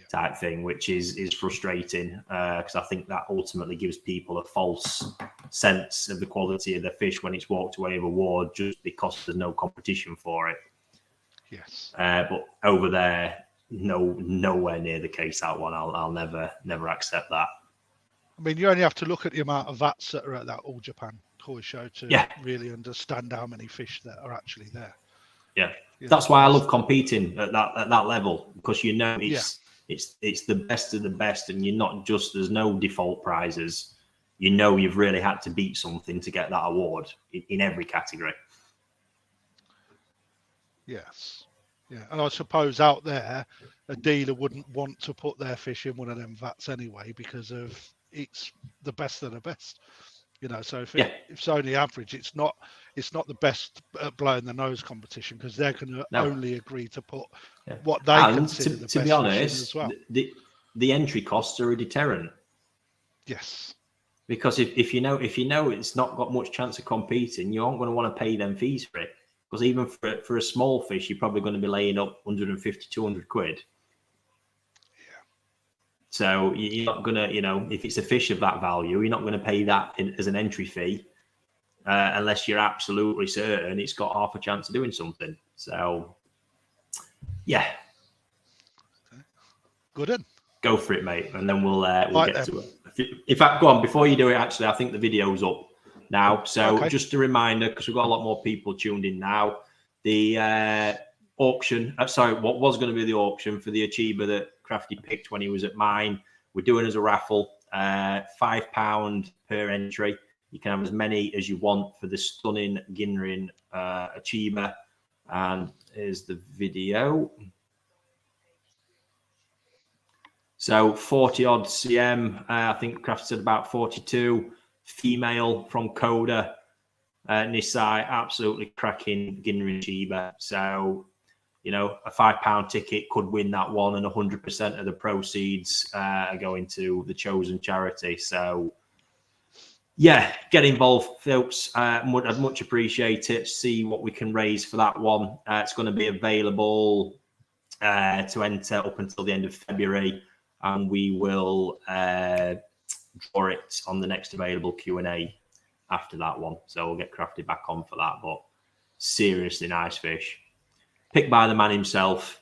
type thing, which is frustrating, because I think that ultimately gives people a false sense of the quality of the fish when it's walked away with award just because there's no competition for it. Yes. But over there, nowhere near the case, that one. I'll never accept that. I mean, you only have to look at the amount of vats that are at that All Japan Koi show to really understand how many fish that are actually there. Yeah, that's why I love competing at that level, because you know it's the best of the best, and there's no default prizes. You know, you've really had to beat something to get that award in every category. Yes. Yeah. And I suppose out there, a dealer wouldn't want to put their fish in one of them vats anyway, because of it's the best of the best. You know, so if it's only average, it's not the best at blowing the nose competition, because they're going to only agree to put what they consider the best. To be honest, as well. The entry costs are a deterrent. Yes. Because if you know it's not got much chance of competing, you aren't going to want to pay them fees for it. Because even for a small fish, you're probably going to be laying up 150, 200 quid. So you're not going to, if it's a fish of that value, you're not going to pay that as an entry fee unless you're absolutely certain it's got half a chance of doing something. So, yeah. Okay. Good one. Go for it, mate. And then we'll get to it. In fact, go on. Before you do it, actually, I think the video's up now. So just a reminder, because we've got a lot more people tuned in now. The auction, what was going to be the auction for the achiever that Crafty picked when he was at mine, we're doing as a raffle, £5 per entry. You can have as many as you want for the stunning Ginrin achiever. And here's the video. So 40 odd cm, I think Crafty said about 42, female from Coda, Nisai, absolutely cracking Ginrin achiever. So, a £5 ticket could win that one, and 100% of the proceeds are going to the chosen charity. So, yeah, get involved, folks. I'd much appreciate it. See what we can raise for that one. It's going to be available to enter up until the end of February, and we will draw it on the next available Q&A after that one. So we'll get Crafty back on for that. But seriously nice fish. Picked by the man himself.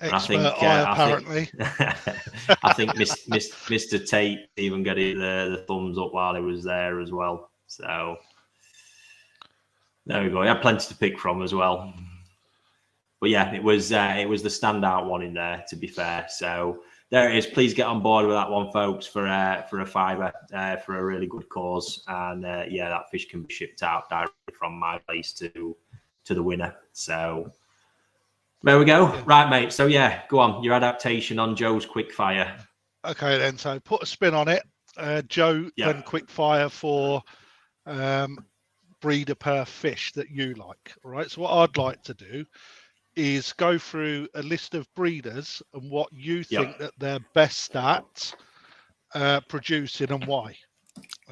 Expert apparently. I think Mr. Tate even got the thumbs up while he was there as well. So there we go. He had plenty to pick from as well. But yeah, it was the standout one in there, to be fair. So there it is. Please get on board with that one, folks, for a fiver for a really good cause. And that fish can be shipped out directly from my place to the winner. So there we go. Yeah. Right, mate. So yeah, go on. Your adaptation on Joe's quickfire. Okay, then. So put a spin on it. Joe, then quickfire for breeder per fish that you like. All right. So what I'd like to do is go through a list of breeders and what you think that they're best at producing and why.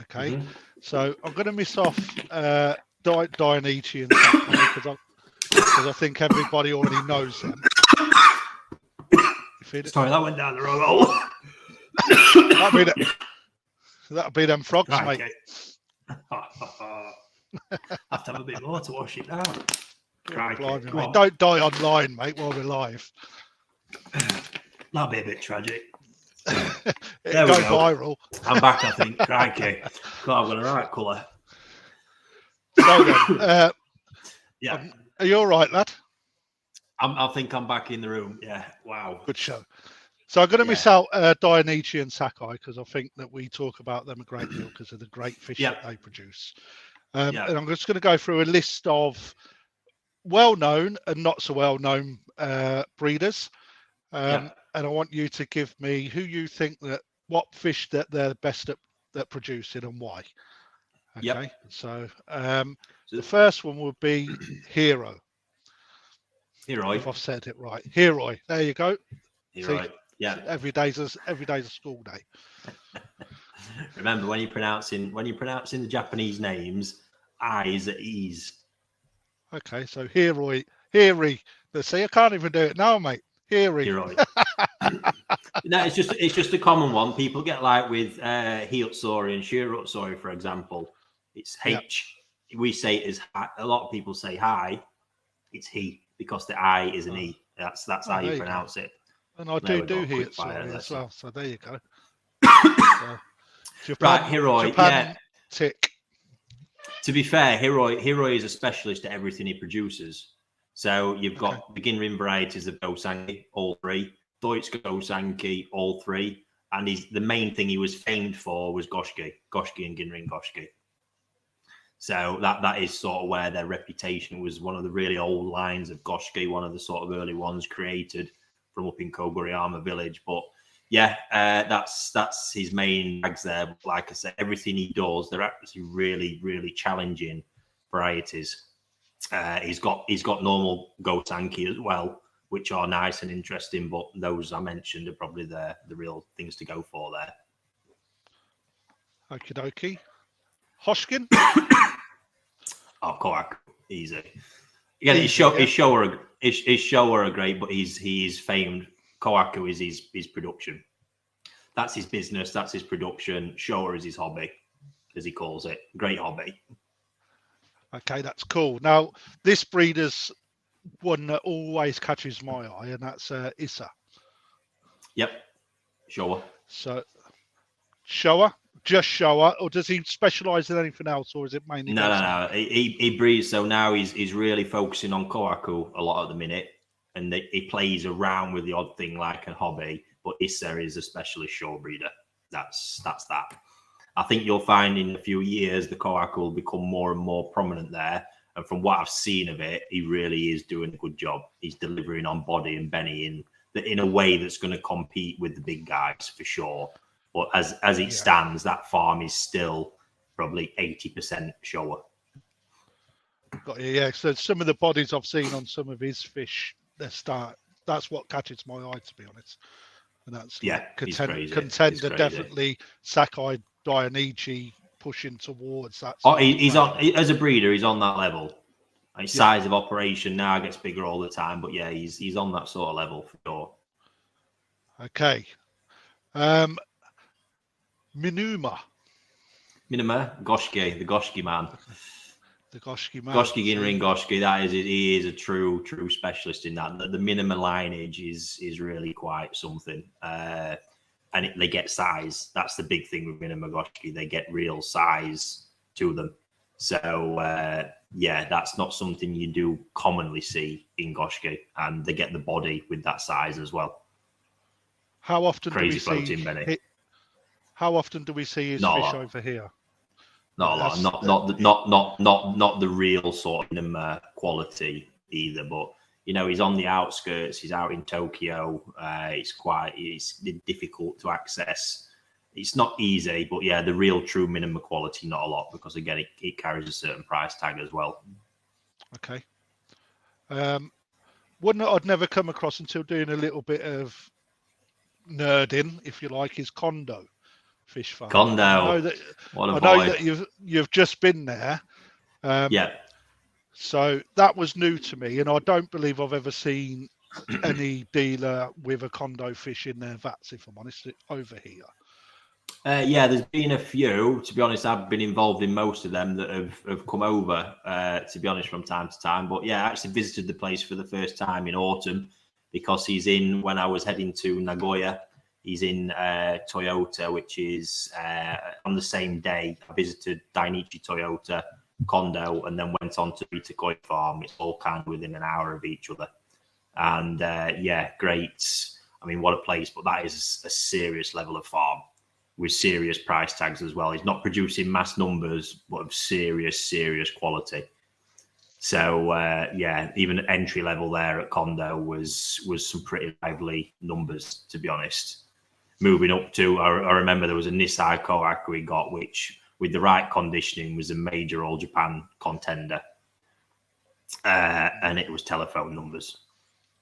Okay. Mm-hmm. So I'm going to miss off Dionysian because I think everybody already knows them. Sorry, that went down the wrong hole. That'll be them frogs, right, mate. I have to have a bit more to wash it down. Blimey, mate. Don't die online, mate, while we're live. That'll be a bit tragic. It'll go viral. I'm back, I think. Crikey. God, I've got a right colour. So then, are you all right, lad? I think I'm back in the room. Yeah. Wow. Good show. So I'm going to miss out Dionysian and Sakai, because I think that we talk about them a great deal because of the great fish that they produce. And I'm just going to go through a list of well-known and not so well-known breeders. And I want you to give me who you think what fish that they're best at producing and why. Okay. So the first one would be Hero. If I've said it right. Hero. There you go. Hero. Yeah. Every day's a school day. Remember, when you're pronouncing the Japanese names, I's at ease. Okay, so Hero. See, I can't even do it now, mate. Hero. No, it's just a common one. People get like with Hiyotsori and Shirotsori, for example. It's H. We say it as a lot of people say hi. It's he, because the I is an E. That's how you pronounce it. And I do Hiyotsori as well. So there you go. Right, Hiroi. Tick. To be fair, Hiroi is a specialist at everything he produces. So you've got the Ginrin varieties of Gosangi, all three. Deutsch Gosangi, all three. And the main thing he was famed for was Goshki and Ginrin Goshki. So that is sort of where their reputation was. One of the really old lines of Goshki, one of the sort of early ones created from up in Koguriyama village. But yeah, that's his main bags there. But like I said, everything he does, they're actually really, really challenging varieties. He's got normal Gotanki as well, which are nice and interesting, but those I mentioned are probably the real things to go for there. Okie dokie. Hoshkin? Oh, Korak, easy. Again, his shower are great, but he is famed. Kohaku is his production. That's his business. That's his production. Showa is his hobby, as he calls it. Great hobby. Okay, that's cool. Now, this breeder's one that always catches my eye, and that's Issa. Yep, Showa. So, Showa? Just Showa, or does he specialise in anything else, or is it mainly? No. He breeds. So now he's really focusing on Kohaku a lot at the minute, and he plays around with the odd thing like a hobby. But Issa is a specialist show breeder. That's that. I think you'll find in a few years the Kohaku will become more and more prominent there. And from what I've seen of it, he really is doing a good job. He's delivering on body and Benny in a way that's going to compete with the big guys for sure. But as it stands, that farm is still probably 80% Showa. Yeah, so some of the bodies I've seen on some of his fish, that's what catches my eye, to be honest. And that's contender, definitely Sakai Dainichi pushing towards that. He's on as a breeder. He's on that level. His size of operation now gets bigger all the time, but yeah, he's on that sort of level for sure. Okay, Minuma, Goshki, the Goshki man. The Goshki man. Goshki Ginrin Goshki, he is a true specialist in that. The minimum lineage is really quite something. And they get size. That's the big thing with minimum Goshki. They get real size to them. So that's not something you do commonly see in Goshki. And they get the body with that size as well. How often Crazy floating Benny. How often do we see his fish over here? Not a lot. Not the real sort of quality either. But he's on the outskirts. He's out in Tokyo. It's difficult to access. It's not easy, but yeah, the real true minimum quality, not a lot, because again, it carries a certain price tag as well. Okay. One that I'd never come across until doing a little bit of nerding, if you like, is Kondo fish farm. Kondo. I know that you've just been there. So that was new to me, and I don't believe I've ever seen any dealer with a Kondo fish in their vats, if I'm honest, over here. There's been a few. To be honest, I've been involved in most of them that have come over, to be honest, from time to time. But yeah, I actually visited the place for the first time in autumn because when I was heading to Nagoya, he's in Toyota, which is on the same day. I visited Dainichi Toyota, Kondo, and then went on to Rita Koi Farm. It's all kind of within an hour of each other. And great. I mean, what a place, but that is a serious level of farm with serious price tags as well. He's not producing mass numbers, but of serious quality. So even entry level there at Kondo was some pretty lively numbers, to be honest. Moving up to, I remember there was a Nisai Kohaku we got, which with the right conditioning was a major All Japan contender. And it was telephone numbers.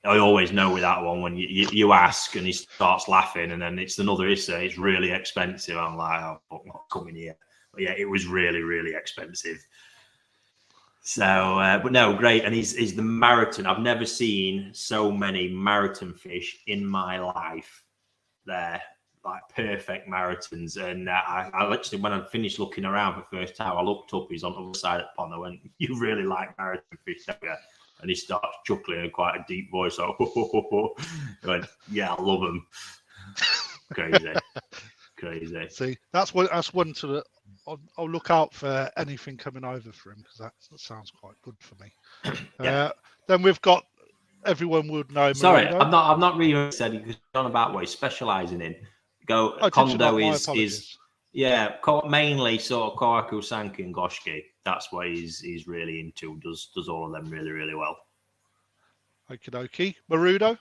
I always know with that one when you ask and he starts laughing, and then it's another Issa. It's really expensive. I'm like, oh, fuck, not coming here. But yeah, it was really expensive. So, but no, great. And he's the marathon. I've never seen so many marathon fish in my life. There, like perfect marathons. And I literally, when I finished looking around for the first time, I looked up. He's on the other side of the pond. I went, "You really like marathon fish, don't you?" And he starts chuckling in quite a deep voice. Like, I went, "Yeah, I love them." Crazy. See, that's one to. I'll look out for anything coming over for him, because that sounds quite good for me. Then we've got, everyone would know. Sorry, Marino. I'm not really said, because on about what he's specialising in. Kondo is mainly sort of Kohaku, Sankey, and Goshki. That's what he's really into. Does all of them really, really well. Okie dokie. Marudo?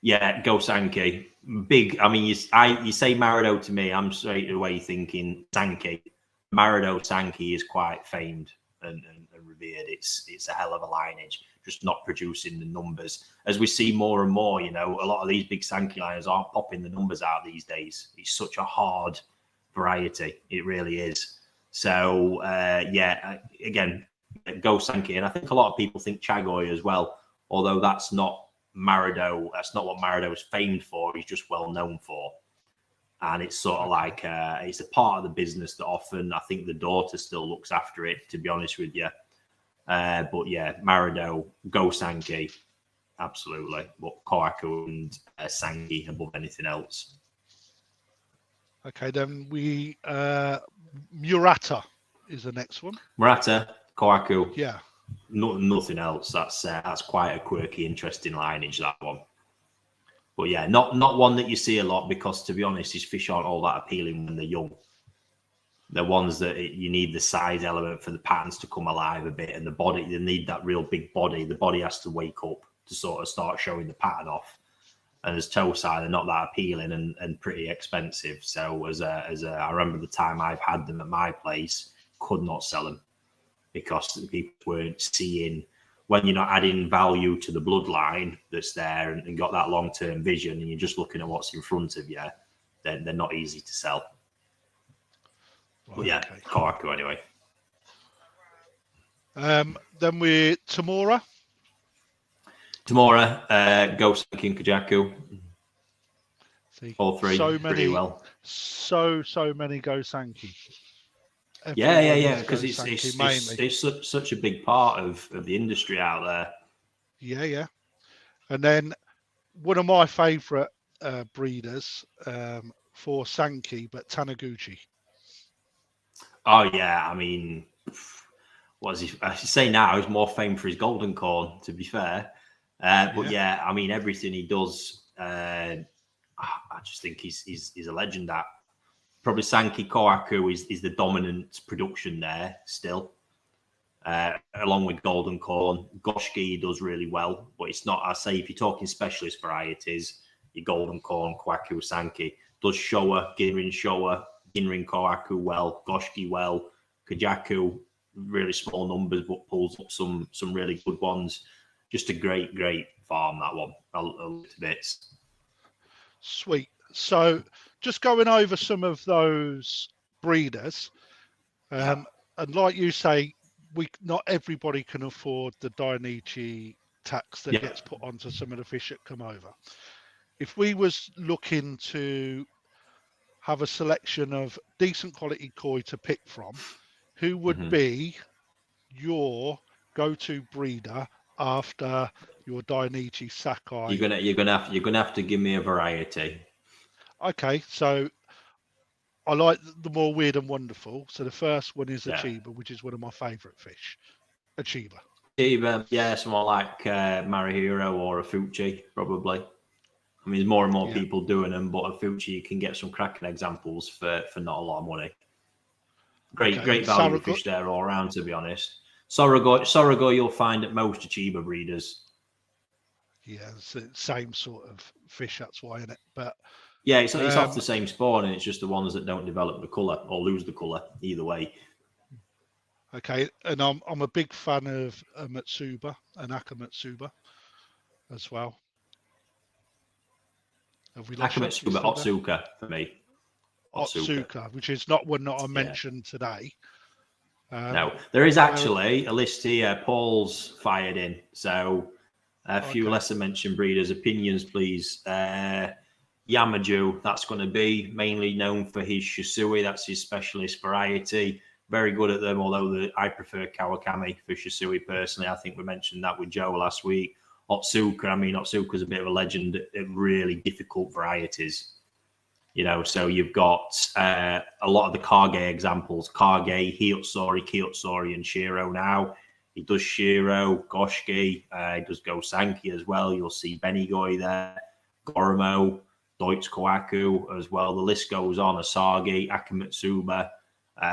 Yeah, go Sankey. Big. I mean, you say Marido to me, I'm straight away thinking Sankey. Marido Sankey is quite famed and revered. It's a hell of a lineage, just not producing the numbers. As we see more and more, a lot of these big Sankey liners aren't popping the numbers out these days. It's such a hard variety. It really is. So, again, go Sankey. And I think a lot of people think Chagoy as well, although that's not Marido. That's not what Marido is famed for. He's just well known for. And it's sort of like it's a part of the business that often I think the daughter still looks after it, to be honest with you. But yeah, Marido, go Sankey, absolutely. But Kohaku and Sankey above anything else. Okay, then Murata is the next one. Murata, Kohaku. Yeah. Nothing else. That's quite a quirky, interesting lineage, that one. But yeah, not one that you see a lot because, to be honest, his fish aren't all that appealing when they're young. They're ones that you need the size element for the patterns to come alive a bit, and the body, they need that real big body. The body has to wake up to sort of start showing the pattern off. And as toe side, they're not that appealing and pretty expensive. So I remember the time I've had them at my place, could not sell them because people weren't seeing, when you're not adding value to the bloodline that's there and got that long-term vision, and you're just looking at what's in front of you, then they're not easy to sell. But yeah, okay. Kohaku anyway. Then we're Tamura. Tamura, Go Sankey and Kajaku. See, all three pretty well. So many Go Sankey. Yeah. Because it's such a big part of the industry out there. Yeah. And then one of my favourite breeders for Sankey, but Taniguchi. Oh yeah, I mean, what is he? I should say now he's more famed for his golden corn, to be fair. But yeah, I mean, everything he does, I just think he's a legend at. Probably Sankey Kohaku is the dominant production there still, along with golden corn. Goshki does really well, but it's not, I say, if you're talking specialist varieties, your golden corn, Kohaku, Sankey, does Showa, Ginrin Kohaku well, Goshki well, Kajaku, really small numbers, but pulls up some really good ones. Just a great farm, that one. I'll look to bits. Sweet. So just going over some of those breeders, and like you say, not everybody can afford the Dainichi tax that gets put onto some of the fish that come over. If we was looking to have a selection of decent quality koi to pick from, who would be your go-to breeder after your Dainichi Sakai? You're gonna have to give me a variety. Okay, so I like the more weird and wonderful. So the first one is Achiba, which is one of my favourite fish. Achiba, yeah, someone like Marihiro or a Fuchi, probably. I mean, there's more and more people doing them, but a Fuchi, you can get some cracking examples for not a lot of money. Great value fish there all around, to be honest. Sorogo you'll find at most Achiba breeders. Yeah, it's the same sort of fish, that's why, isn't it? But yeah, it's off the same spawn, and it's just the ones that don't develop the colour or lose the colour, either way. Okay, and I'm a big fan of Matsuba, Anaka Matsuba, as well. Have we lost Akamatsuba, Otsuka for me. Otsuka, which is not one that I mentioned today. No, there is actually a list here. Paul's fired in, so a few lesser mentioned breeders. Opinions, please. Yamaju, that's going to be mainly known for his Shisui. That's his specialist variety. Very good at them, although I prefer Kawakami for Shisui personally. I think we mentioned that with Joe last week. Otsuka's a bit of a legend at really difficult varieties. So you've got a lot of the Kage examples. Kage, Hiyotsori, and Shiro now. He does Shiro, Goshki, he does Go Sankey as well. You'll see Benigoi there, Goromo. Deutsche Kohaku as well. The list goes on. Asagi, Akamatsuba.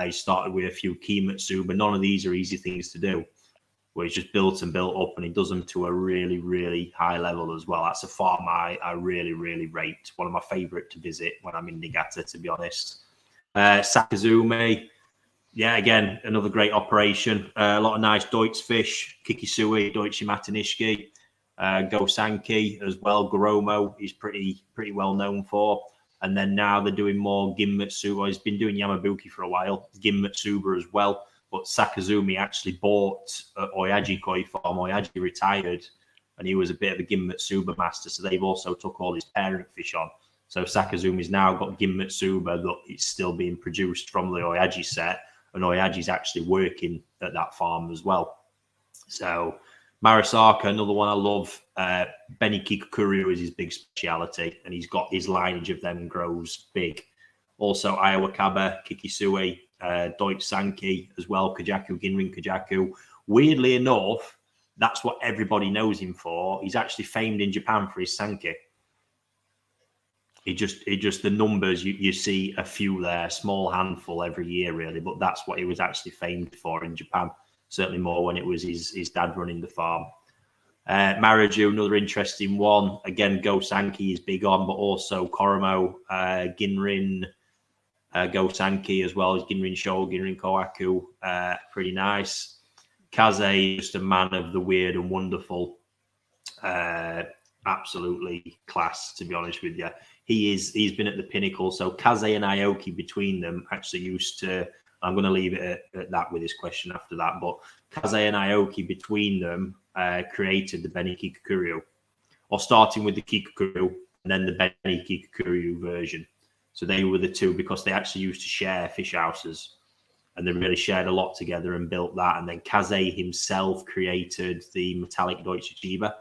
He started with a few Kimatsuba. None of these are easy things to do. Where he's just built and built up, and he does them to a really, really high level as well. That's a farm I really, really rate. One of my favourite to visit when I'm in Niigata, to be honest. Sakazume, yeah, again, another great operation. A lot of nice Deutsch fish, Kikisui, Deutsche Matanishki, Gosanki as well. Goromo is pretty well known for. And then now they're doing more Ginmatsuba. He's been doing Yamabuki for a while, Ginmatsuba as well. But Sakazumi actually bought Oyaji Koi Farm. Oyaji retired, and he was a bit of a Ginmatsuba master. So they've also took all his parent fish on. So Sakazumi's now got Ginmatsuba that it's still being produced from the Oyaji set. And Oyaji's actually working at that farm as well. So Marasaka, another one I love. Benny Kikukuryu is his big speciality, and he's got his lineage of them grows big. Also Iwakabe, Kikisui, Deutsche Sanki as well, Kajaku, Ginrin Kajaku. Weirdly enough, that's what everybody knows him for. He's actually famed in Japan for his Sanki. It just the numbers, you see a few there, small handful every year really, but that's what he was actually famed for in Japan. Certainly more when it was his dad running the farm. Maraju, another interesting one. Again, Go Sanki is big on, but also Koromo, Ginrin, Go Sanki as well as Ginrin Sho, Ginrin Kohaku. Pretty nice. Kaze, just a man of the weird and wonderful. Absolutely class, to be honest with you. He's been at the pinnacle. So Kaze and Aoki between them actually used to, I'm going to leave it at that with this question after that, but Kaze and Aoki between them created the Benny Kikukuryu, or starting with the Kikukuryu and then the Benny Kikukuryu version. So they were the two because they actually used to share fish houses, and they really shared a lot together and built that. And then Kaze himself created the metallic Deutsche Chiba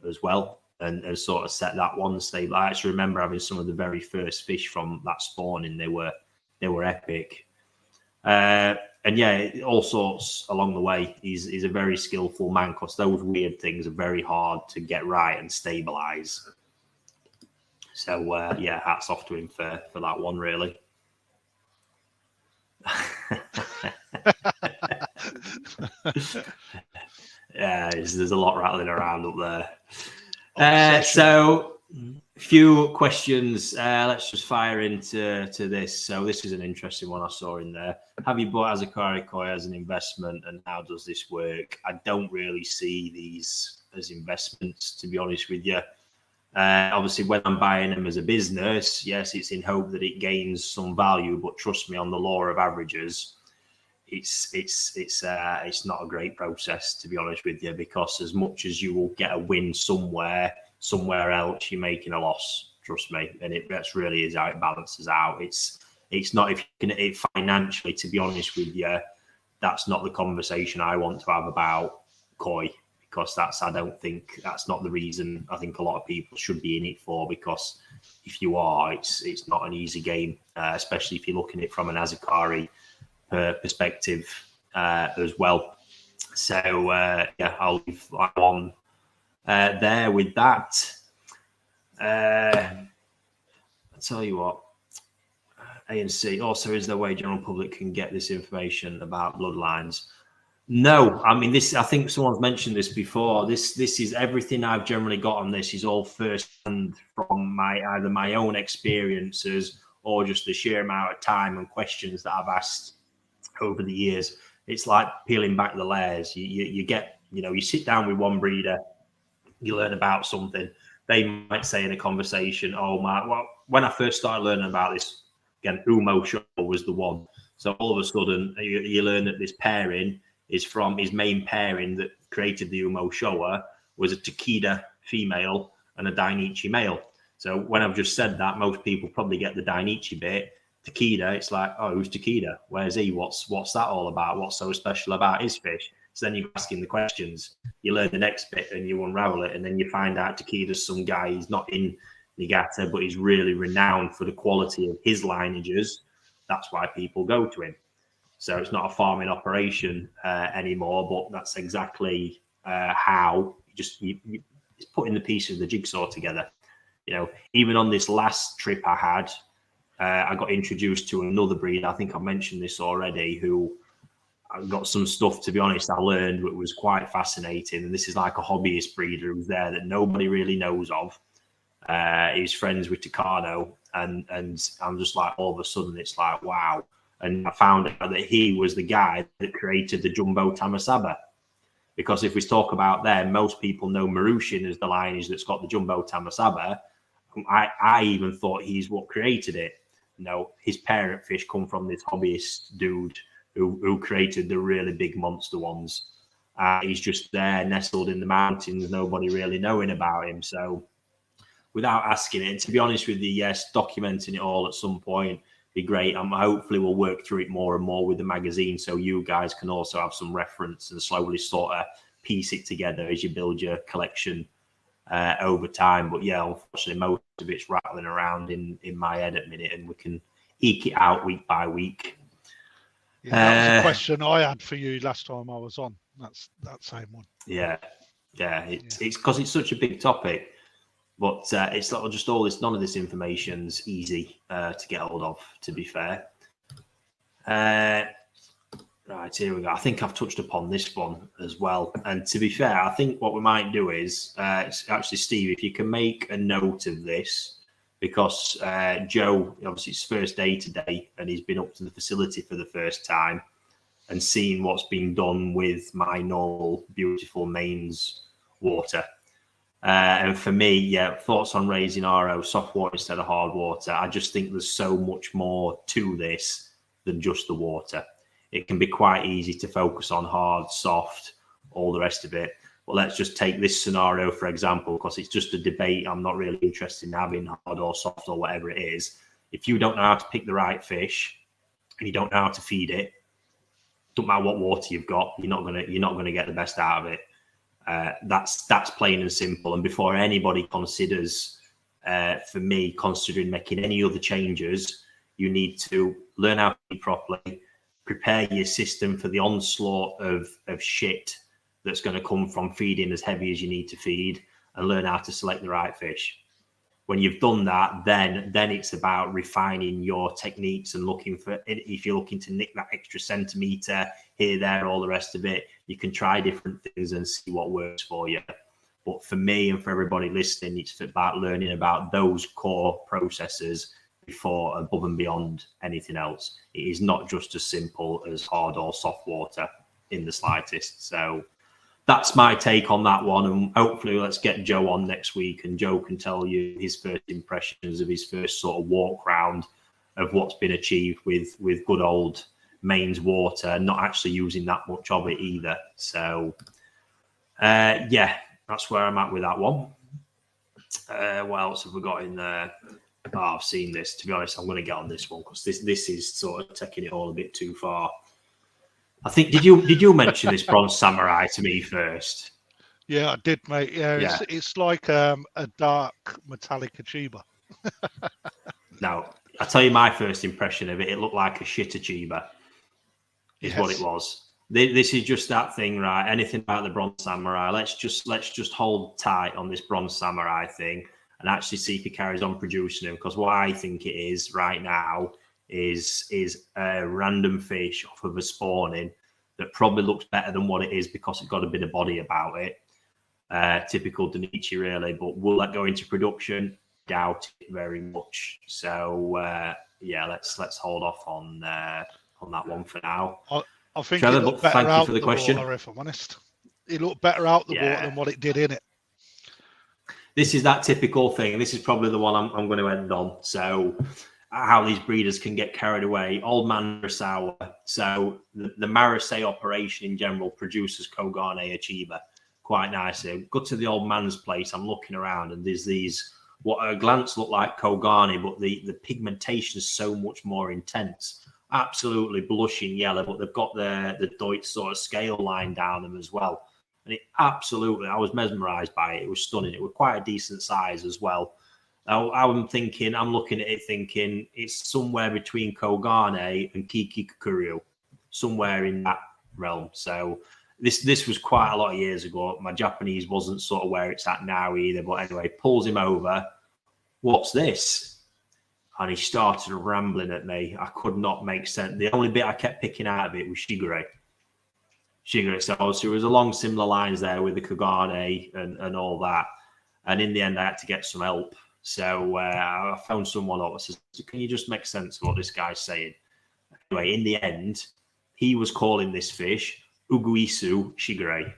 as well, and sort of set that one stable. I actually remember having some of the very first fish from that spawning. They were epic. And yeah, all sorts along the way. He's a very skillful man because those weird things are very hard to get right and stabilize. So yeah, hats off to him for that one, really. Yeah, there's a lot rattling around up there. So a few questions. Let's just fire into this. So this is an interesting one I saw in there. Have you bought Azakari Koi as an investment, and how does this work? I don't really see these as investments, to be honest with you. Obviously, when I'm buying them as a business, yes, it's in hope that it gains some value. But trust me, on the law of averages, it's not a great process, to be honest with you, because as much as you will get a win somewhere else, you're making a loss. Trust me, and that's really is how it balances out. It's not, if you can it financially, to be honest with you, that's not the conversation I want to have about Koi. Because I don't think that's not the reason I think a lot of people should be in it for, because if you are, it's not an easy game, especially if you're looking at it from an Azakari perspective as well. So yeah, I'll leave that one there with that. I'll tell you what, ANC also, is there a way general public can get this information about bloodlines? No, I mean, I think someone's mentioned this before. This is everything I've generally got on this is all first-hand from either my own experiences or just the sheer amount of time and questions that I've asked over the years. It's like peeling back the layers. You get, you sit down with one breeder, you learn about something. They might say in a conversation, well, when I first started learning about this, again, Umo Show was the one. So all of a sudden, you learn that this pairing is from his main pairing that created the Umo Showa was a Takeda female and a Dainichi male. So when I've just said that, most people probably get the Dainichi bit. Takeda, it's like, oh, who's Takeda? Where's he? What's that all about? What's so special about his fish? So then you're asking the questions. You learn the next bit and you unravel it, and then you find out Takeda's some guy. He's not in Niigata, but he's really renowned for the quality of his lineages. That's why people go to him. So it's not a farming operation anymore, but that's exactly how it's putting the piece of the jigsaw together. Even on this last trip I had, I got introduced to another breed. I think I mentioned this already, who I got some stuff, to be honest, I learned what was quite fascinating. And this is like a hobbyist breeder who's there that nobody really knows of. He's friends with Tucano, and I'm just like, all of a sudden, it's like, wow. And I found out that he was the guy that created the Jumbo Tamasaba. Because if we talk about them, most people know Marushin as the lineage that's got the Jumbo Tamasaba. I even thought he's what created it. His parent fish come from this hobbyist dude who created the really big monster ones. He's just there, nestled in the mountains, nobody really knowing about him. So without asking it, and to be honest with you, yes, documenting it all at some point be great. Hopefully we'll work through it more and more with the magazine, so you guys can also have some reference and slowly sort of piece it together as you build your collection over time. But yeah, unfortunately, most of it's rattling around in my head at the minute, and we can eke it out week by week. Yeah, that was a question I had for you last time I was on. That's that same one. Yeah. It's because it's such a big topic. But it's not just all this. None of this information's easy to get hold of, to be fair. Right, here we go. I think I've touched upon this one as well. And to be fair, I think what we might do is, actually, Steve, if you can make a note of this, because Joe, obviously, it's his first day today, and he's been up to the facility for the first time and seen what's been done with my normal, beautiful mains water. And for me, thoughts on raising RO, soft water instead of hard water. I just think there's so much more to this than just the water. It can be quite easy to focus on hard, soft, all the rest of it. But let's just take this scenario, for example, because it's just a debate. I'm not really interested in having hard or soft or whatever it is. If you don't know how to pick the right fish and you don't know how to feed it, don't matter what water you've got, you're not gonna get the best out of it. That's plain and simple. And before anybody considers, for me, considering making any other changes, you need to learn how to feed properly, prepare your system for the onslaught of shit that's going to come from feeding as heavy as you need to feed, and learn how to select the right fish. When you've done that, then it's about refining your techniques and looking for, if you're looking to nick that extra centimetre here, there, all the rest of it, you can try different things and see what works for you. But for me and for everybody listening, it's about learning about those core processes before, above and beyond anything else. It is not just as simple as hard or soft water in the slightest. So that's my take on that one, and hopefully let's get Joe on next week, and Joe can tell you his first impressions of his first sort of walk round of what's been achieved with good old mains water, not actually using that much of it either. So that's where I'm at with that one. What else have we got in there? I've seen this. To be honest, I'm going to get on this one because this is sort of taking it all a bit too far. I think did you mention this bronze samurai to me first? Yeah, I did, mate. Yeah. It's like a dark metallic achiever. Now, I tell you my first impression of it. It looked like a shit achiever. Is what it was. This is just that thing, right? Anything about the bronze samurai? Let's just hold tight on this bronze samurai thing and actually see if he carries on producing them. Because what I think it is right now is a random fish off of a spawning that probably looks better than what it is because it's got a bit of body about it. Typical Denichi, really. But will that go into production? Doubt it very much. So let's hold off on that one for now. I think Trevor, it looked better thank out you for the question. Water, if I'm honest. It looked better out the water than what it did in it. This is that typical thing. This is probably the one I'm going to end on. So how these breeders can get carried away. Old man Marseille. So the Marseille operation in general produces Kogane Achiever quite nicely. Go to the old man's place. I'm looking around and there's these, what at a glance look like Kogane, but the pigmentation is so much more intense. Absolutely blushing yellow, but they've got the Deutsch sort of scale line down them as well. And it absolutely, I was mesmerized by it. It was stunning. It was quite a decent size as well. I'm looking at it thinking it's somewhere between Kogane and Kiki Kukuryu, somewhere in that realm. So this was quite a lot of years ago. My Japanese wasn't sort of where it's at now either. But anyway, pulls him over, what's this? And he started rambling at me. I could not make sense. The only bit I kept picking out of it was shigure. Shigure. So it was along similar lines there with the kagane and all that. And in the end, I had to get some help. So I found someone up. I said, can you just make sense of what this guy's saying? Anyway, in the end, he was calling this fish Uguisu shigure.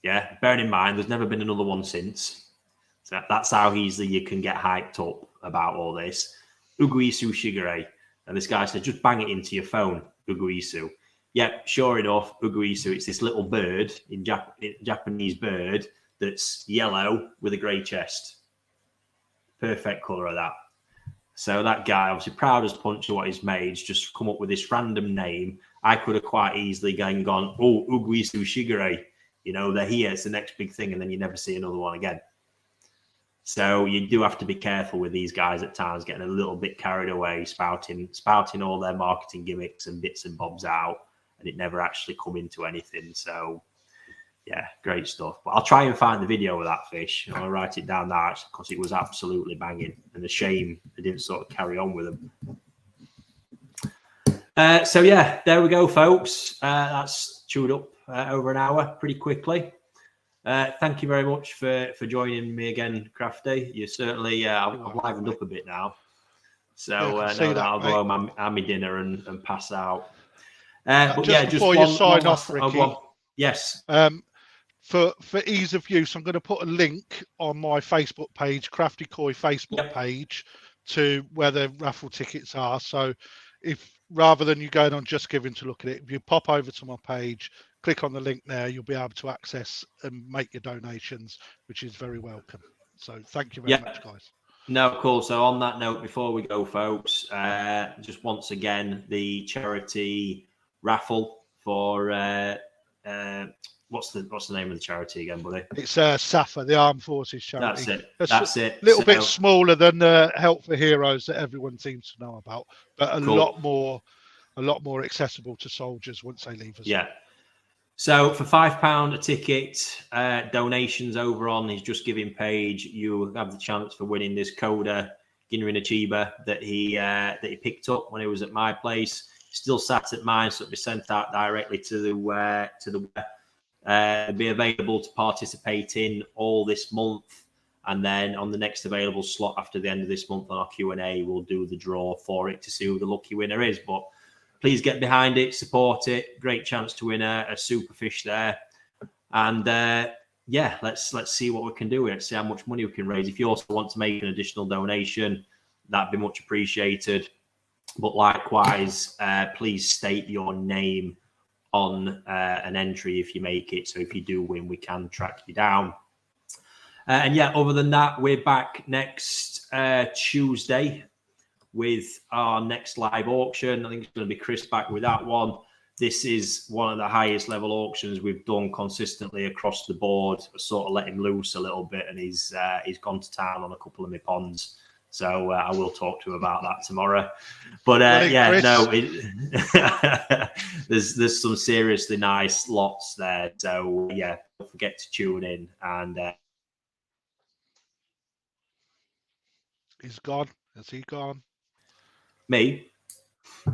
Yeah, bearing in mind, there's never been another one since. So that's how easily you can get hyped up about all this. Uguisu shigure. And this guy said, just bang it into your phone, Uguisu. Yep, sure enough, Uguisu, it's this little bird, Japanese bird, that's yellow with a grey chest. Perfect colour of that. So that guy, obviously proud as punch of what he's made, just come up with this random name. I could have quite easily gone, oh, Uguisu shigure. You know, they're here, it's the next big thing, and then you never see another one again. So you do have to be careful with these guys at times, getting a little bit carried away, spouting all their marketing gimmicks and bits and bobs out, and it never actually come into anything. So, yeah, great stuff. But I'll try and find the video of that fish. I'll write it down now, because it was absolutely banging, and a shame they didn't sort of carry on with them. So, yeah, there we go, folks. That's chewed up over an hour pretty quickly. Thank you very much for joining me again, Crafty. You certainly I've livened up a bit now, so I'll go home, have my dinner and pass out. But just before you sign off, Ricky, yes. For ease of use, I'm going to put a link on my Facebook page, Crafty Koi Facebook page, to where the raffle tickets are. So if rather than you going on Just Giving to look at it, if you pop over to my page, click on the link there, you'll be able to access and make your donations, which is very welcome. So thank you very much, guys. No, cool. So on that note, before we go, folks, just once again, the charity raffle for what's the name of the charity again, buddy? It's SAFA, the Armed Forces charity. That's it. A little bit smaller than the Help for Heroes that everyone seems to know about, but a lot more accessible to soldiers once they leave us. Yeah. So for £5 a ticket, donations over on his Just Giving page, you have the chance for winning this Coda Ginrin Achiba that he picked up when he was at my place. Still sat at mine, so it'll be sent out directly to the web. Be available to participate in all this month, and then on the next available slot after the end of this month on our Q&A, we'll do the draw for it to see who the lucky winner is. But please get behind it, support it. Great chance to win a super fish there. And let's see what we can do with it, see how much money we can raise. If you also want to make an additional donation, that'd be much appreciated. But likewise, please state your name on an entry if you make it. So if you do win, we can track you down. Other than that, we're back next Tuesday with our next live auction. I think it's going to be Chris back with that one. This is one of the highest level auctions we've done consistently across the board. I sort of let him loose a little bit, and he's gone to town on a couple of my ponds. So I will talk to him about that tomorrow. But there's some seriously nice lots there. So don't forget to tune in. And he's gone. Is he gone? Me?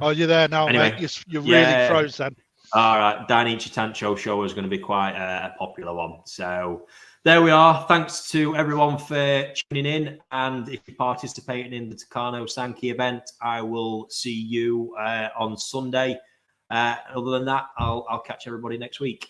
Oh, you're there now, anyway, mate. You're really froze then. All right. Danny Chitancho show is going to be quite a popular one. So there we are. Thanks to everyone for tuning in. And if you're participating in the Takano Sankey event, I will see you on Sunday. Other than that, I'll catch everybody next week.